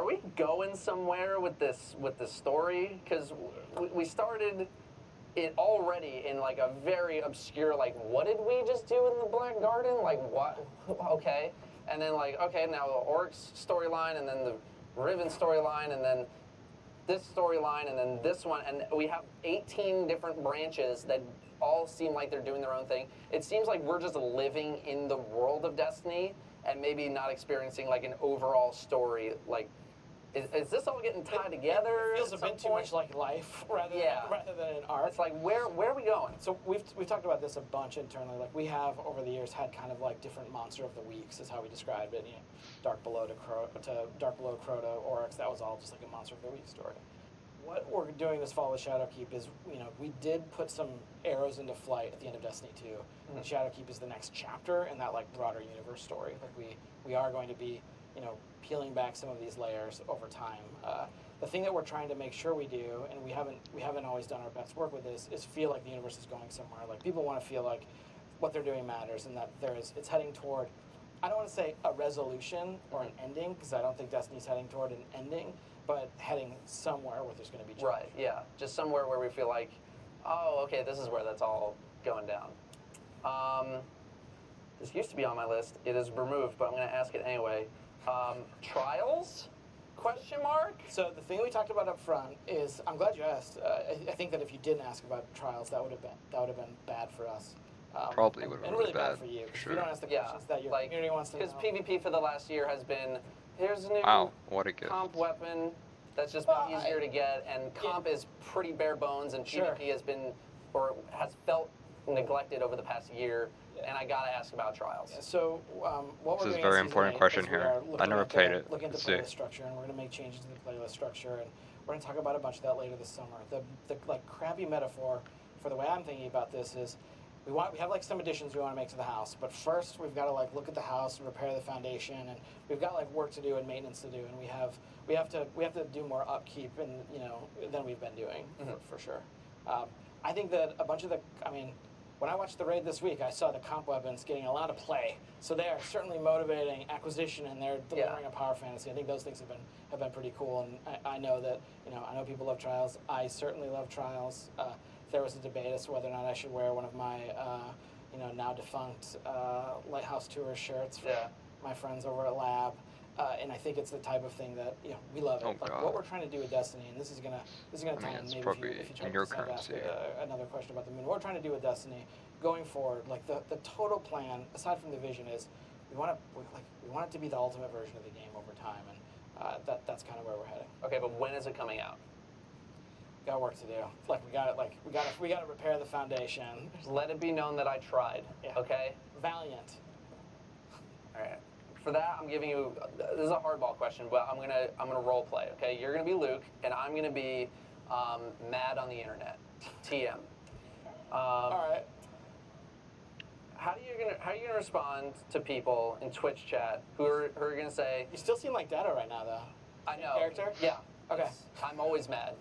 we going somewhere with this story? Because we started it already in like a very obscure, like, what did we just do in the Black Garden? Like, what? Okay. And then like, okay, now the Oryx storyline, and then the Riven storyline, and then this storyline, and then this one, and we have 18 different branches that all seem like they're doing their own thing. It seems like we're just living in the world of Destiny and maybe not experiencing like an overall story. Like, is this all getting tied together? It feels a bit too much like life rather than an arc. It's like where are we going? So we've talked about this a bunch internally. Like we have over the years had kind of like different monster of the weeks is how we described it. You know, Dark Below to Dark Below Crota, Oryx. That was all just like a monster of the week story. What we're doing this fall with Shadowkeep is, you know, we did put some arrows into flight at the end of Destiny 2. And Shadowkeep is the next chapter in that like broader universe story. Like we are going to be, you know, peeling back some of these layers over time. The thing that we're trying to make sure we do, and we haven't always done our best work with this, is feel like the universe is going somewhere. Like people want to feel like what they're doing matters, and that it's heading toward, I don't want to say a resolution or an ending, because I don't think Destiny's heading toward an ending, but heading somewhere where there's going to be change. Right, yeah. Just somewhere where we feel like, oh, okay, this is where that's all going down. This used to be on my list. It is removed, but I'm going to ask it anyway. Trials? Question mark? So the thing we talked about up front is, I'm glad you asked. I think that if you didn't ask about trials, that would have been bad for us. Probably would have been really bad for you. sure. If you don't ask the questions that your community wants to know. Because PvP for the last year has been, here's a new what a gift. comp weapon that's just been easier to get, and comp is pretty bare bones, and PvP has been, or has felt neglected over the past year, and I gotta ask about trials. Yeah, so what This we're is doing a very in important Season 8 question is we here. are looking I never at played it. Looking at Let's the see. playlist structure, and we're going to make changes to the playlist structure, and we're going to talk about a bunch of that later this summer. The like crappy metaphor for the way I'm thinking about this is, we have like some additions we want to make to the house, but first we've got to like look at the house and repair the foundation, and we've got like work to do and maintenance to do, and we have to do more upkeep and than we've been doing for sure. I think that a bunch of when I watched the raid this week, I saw the comp weapons getting a lot of play. So they are certainly motivating acquisition, and they're delivering a power fantasy. I think those things have been pretty cool. And I know that I know people love Trials. I certainly love Trials. There was a debate as to whether or not I should wear one of my now defunct Lighthouse Tour shirts for my friends over at Lab. And I think it's the type of thing that we love it. What we're trying to do with Destiny, and this is gonna tie in. Maybe if you try to decide to ask another question about the moon. What we're trying to do with Destiny going forward, like the total plan, aside from the vision, is we want it to be the ultimate version of the game over time, and that's kind of where we're heading. Okay, but when is it coming out? Got work to do. We got to repair the foundation. Let it be known that I tried. Yeah. Okay. Valiant. All right. For that, I'm giving you. This is a hardball question, but I'm gonna role play. Okay. You're gonna be Luke, and I'm gonna be mad on the internet. TM. All right. How are you gonna respond to people in Twitch chat who are gonna say? You still seem like Data right now, though. I know. Character. Yeah. Okay. I'm always mad.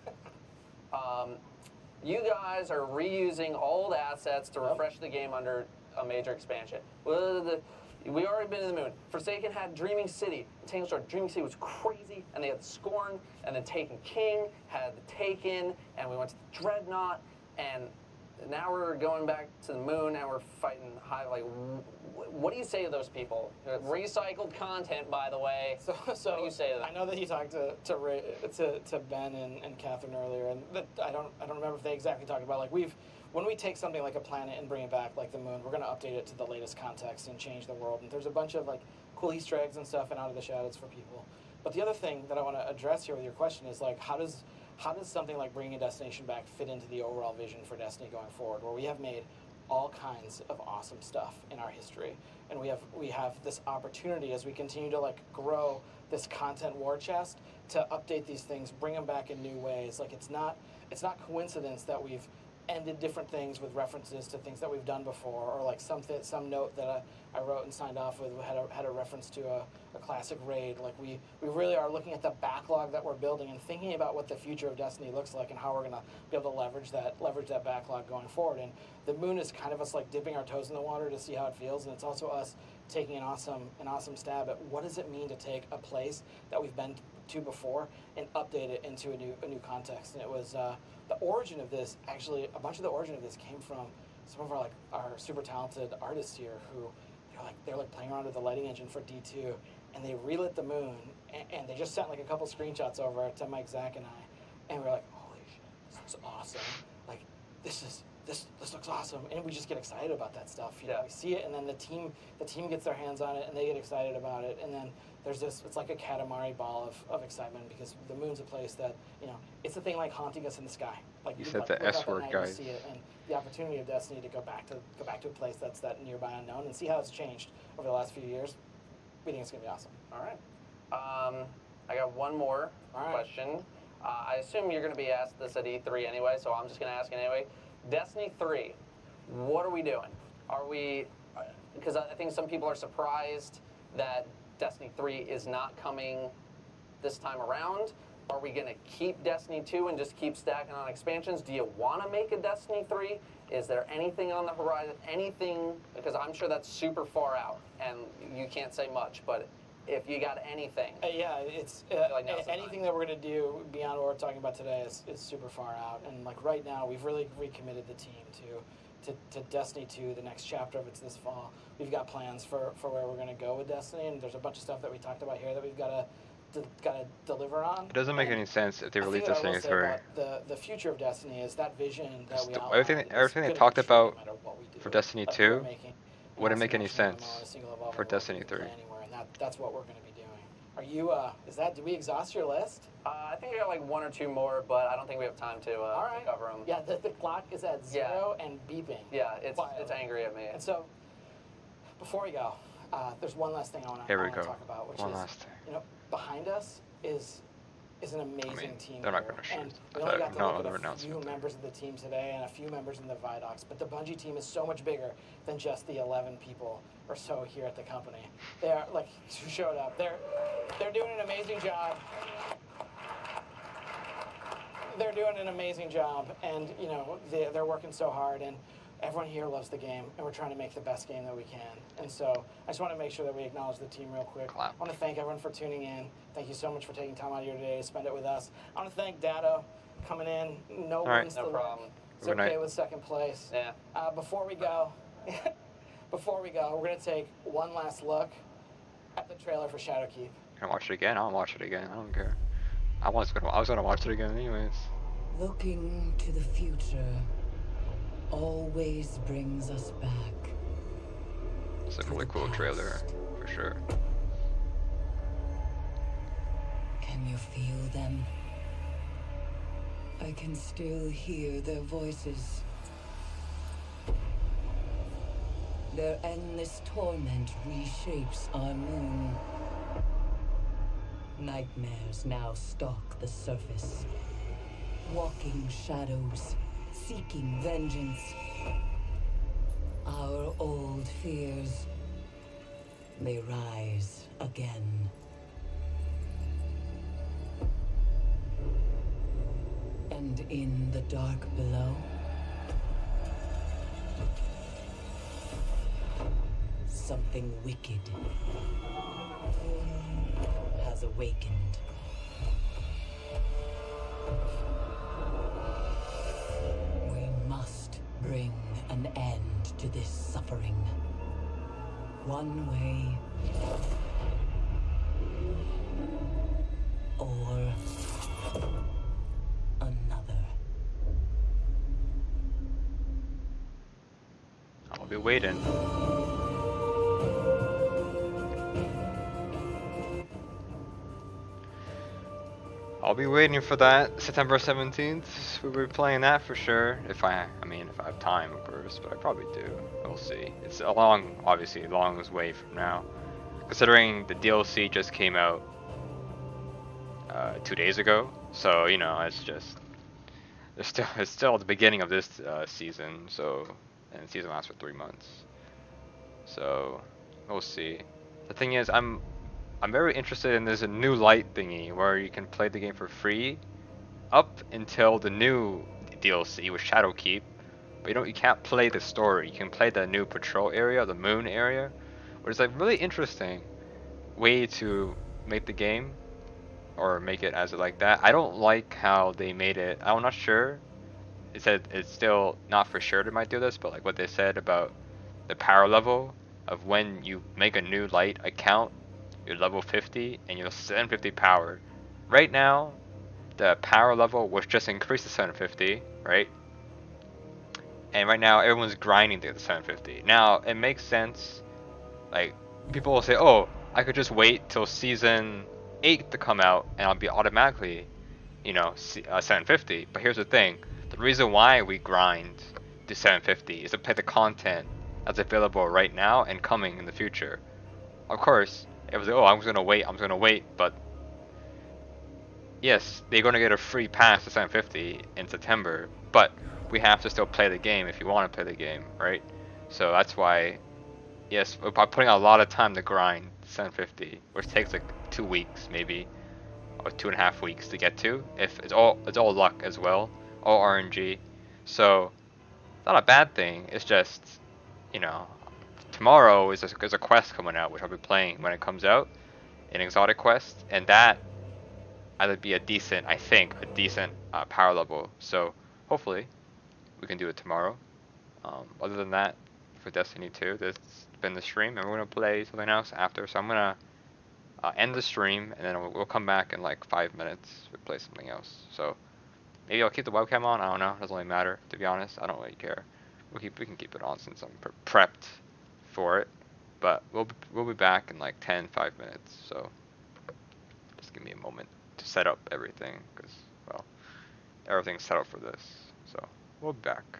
You guys are reusing old assets to refresh the game under a major expansion. We already been in the moon. Forsaken had Dreaming City. Tango Star, Dreaming City was crazy, and they had Scorn, and then Taken King had the Taken, and we went to the Dreadnought, and now we're going back to the moon, and we're fighting high. Like, what do you say to those people? Recycled content, by the way. So what do you say to them? I know that you talked to Ben and Catherine earlier, and I don't remember if they exactly talked about when we take something like a planet and bring it back, like the moon, we're going to update it to the latest context and change the world. And there's a bunch of cool Easter eggs and stuff and Out of the Shadows for people. But the other thing that I want to address here with your question is how does something like bringing a destination back fit into the overall vision for Destiny going forward, where we have made all kinds of awesome stuff in our history, and we have this opportunity as we continue to grow this content war chest to update these things, bring them back in new ways. It's not coincidence that we've ended different things with references to things that we've done before, or some note that I wrote and signed off with had a reference to a classic raid. We really are looking at the backlog that we're building and thinking about what the future of Destiny looks like and how we're going to be able to leverage that backlog going forward. And the moon is kind of us dipping our toes in the water to see how it feels, and it's also us taking an awesome stab at what does it mean to take a place that we've been to before and update it into a new context. And it was the origin of this. Actually, a bunch of the origin of this came from some of our super talented artists here who they're playing around with the lighting engine for D2, and they relit the moon, and they just sent a couple screenshots over to Mike, Zach, and I, and we're like, holy shit, this looks awesome. This looks awesome, and we just get excited about that stuff. We see it, and then the team gets their hands on it, and they get excited about it, and then there's this. It's like a Katamari ball of excitement, because the moon's a place that it's a thing haunting us in the sky. You said the S word, guys. See it, and the opportunity of Destiny to go back to a place that's that nearby unknown and see how it's changed over the last few years. We think it's gonna be awesome. All right. I got one more question. I assume you're going to be asked this at E3 anyway, so I'm just going to ask it anyway. Destiny 3, what are we doing? Because I think some people are surprised that Destiny 3 is not coming this time around. Are we going to keep Destiny 2 and just keep stacking on expansions? Do you want to make a Destiny 3? Is there anything on the horizon? Anything? Because I'm sure that's super far out, and you can't say much, but if you got anything. It's anything that we're going to do beyond what we're talking about today is super far out. And right now, we've really recommitted the team to Destiny 2, the next chapter of it's this fall. We've got plans for where we're going to go with Destiny, and there's a bunch of stuff that we talked about here that we've got to deliver on. It doesn't make any sense if they release Destiny 3. The future of Destiny is that vision that we outlined. Everything they talked about for Destiny 2 wouldn't make any sense for Destiny 3. That's what we're going to be doing. Are you? Did we exhaust your list? I think we got one or two more, but I don't think we have time to cover them. Yeah, the clock is at 0 and beeping. Yeah, it's angry at me. And so, before we go, there's one last thing I want to talk about, which is behind us is an amazing team. They're not going to shoot. And we only got to look at a few members of the team today and a few members in the Vidocs, but the Bungie team is so much bigger than just the 11 people or so here at the company. They are who showed up. They're doing an amazing job. They're doing an amazing job, and they're working so hard. And everyone here loves the game, and we're trying to make the best game that we can. And so I just want to make sure that we acknowledge the team real quick. I want to thank everyone for tuning in. Thank you so much for taking time out of your day to spend it with us. I want to thank Dado coming in. No problem. It's okay with second place. Yeah. Before we go, we're going to take one last look at the trailer for Shadowkeep. Can I watch it again? I'll watch it again. I don't care. I was gonna watch it again anyways. Looking to the future always brings us back. It's a really cool trailer, for sure. Can you feel them? I can still hear their voices. Their endless torment reshapes our moon. Nightmares now stalk the surface. Walking shadows, seeking vengeance. Our old fears may rise again. And in the dark below, something wicked has awakened. We must bring an end to this suffering. One way or another. I'll be waiting. I'll be waiting for that September 17th. We'll be playing that for sure. If I have time, of course, but I probably do. We'll see. It's obviously a long way from now. Considering the DLC just came out 2 days ago, so you know it's still at the beginning of this season. So, and the season lasts for 3 months. So we'll see. The thing is, I'm very interested in this new light thingy where you can play the game for free up until the new DLC with Shadowkeep, but you can't play the story. You can play the new patrol area, the moon area, which is a really interesting way to make the game or make it as like that. I don't like how they made it. I'm not sure. It said it's still not for sure they might do this, but like what they said about the power level of when you make a new light account, you're level 50 and you're 750 power. Right now, the power level was just increased to 750, right? And right now, everyone's grinding to get to 750. Now, it makes sense. Like, people will say, oh, I could just wait till season 8 to come out and I'll be automatically, 750. But here's the thing. The reason why we grind to 750 is to play the content that's available right now and coming in the future. Of course, it was like, oh, I'm just gonna wait, but yes, they're gonna get a free pass to 750 in September, but we have to still play the game if you want to play the game, right? So that's why, yes, by putting a lot of time to grind 750, which takes like 2 weeks maybe, or 2.5 weeks to get to, if it's all luck as well, all RNG. So it's not a bad thing. It's just, tomorrow there's a quest coming out which I'll be playing when it comes out, an exotic quest, and that either be a decent power level. So hopefully we can do it tomorrow. Other than that, for Destiny 2, this has been the stream, and we're gonna play something else after. So I'm gonna end the stream, and then we'll come back in like 5 minutes. We'll play something else. So maybe I'll keep the webcam on. I don't know. It doesn't really matter, to be honest. I don't really care. We can keep it on since I'm prepped for it. But we'll be back in like 5 minutes. So just give me a moment to set up everything, because well, everything's set up for this. So we'll be back.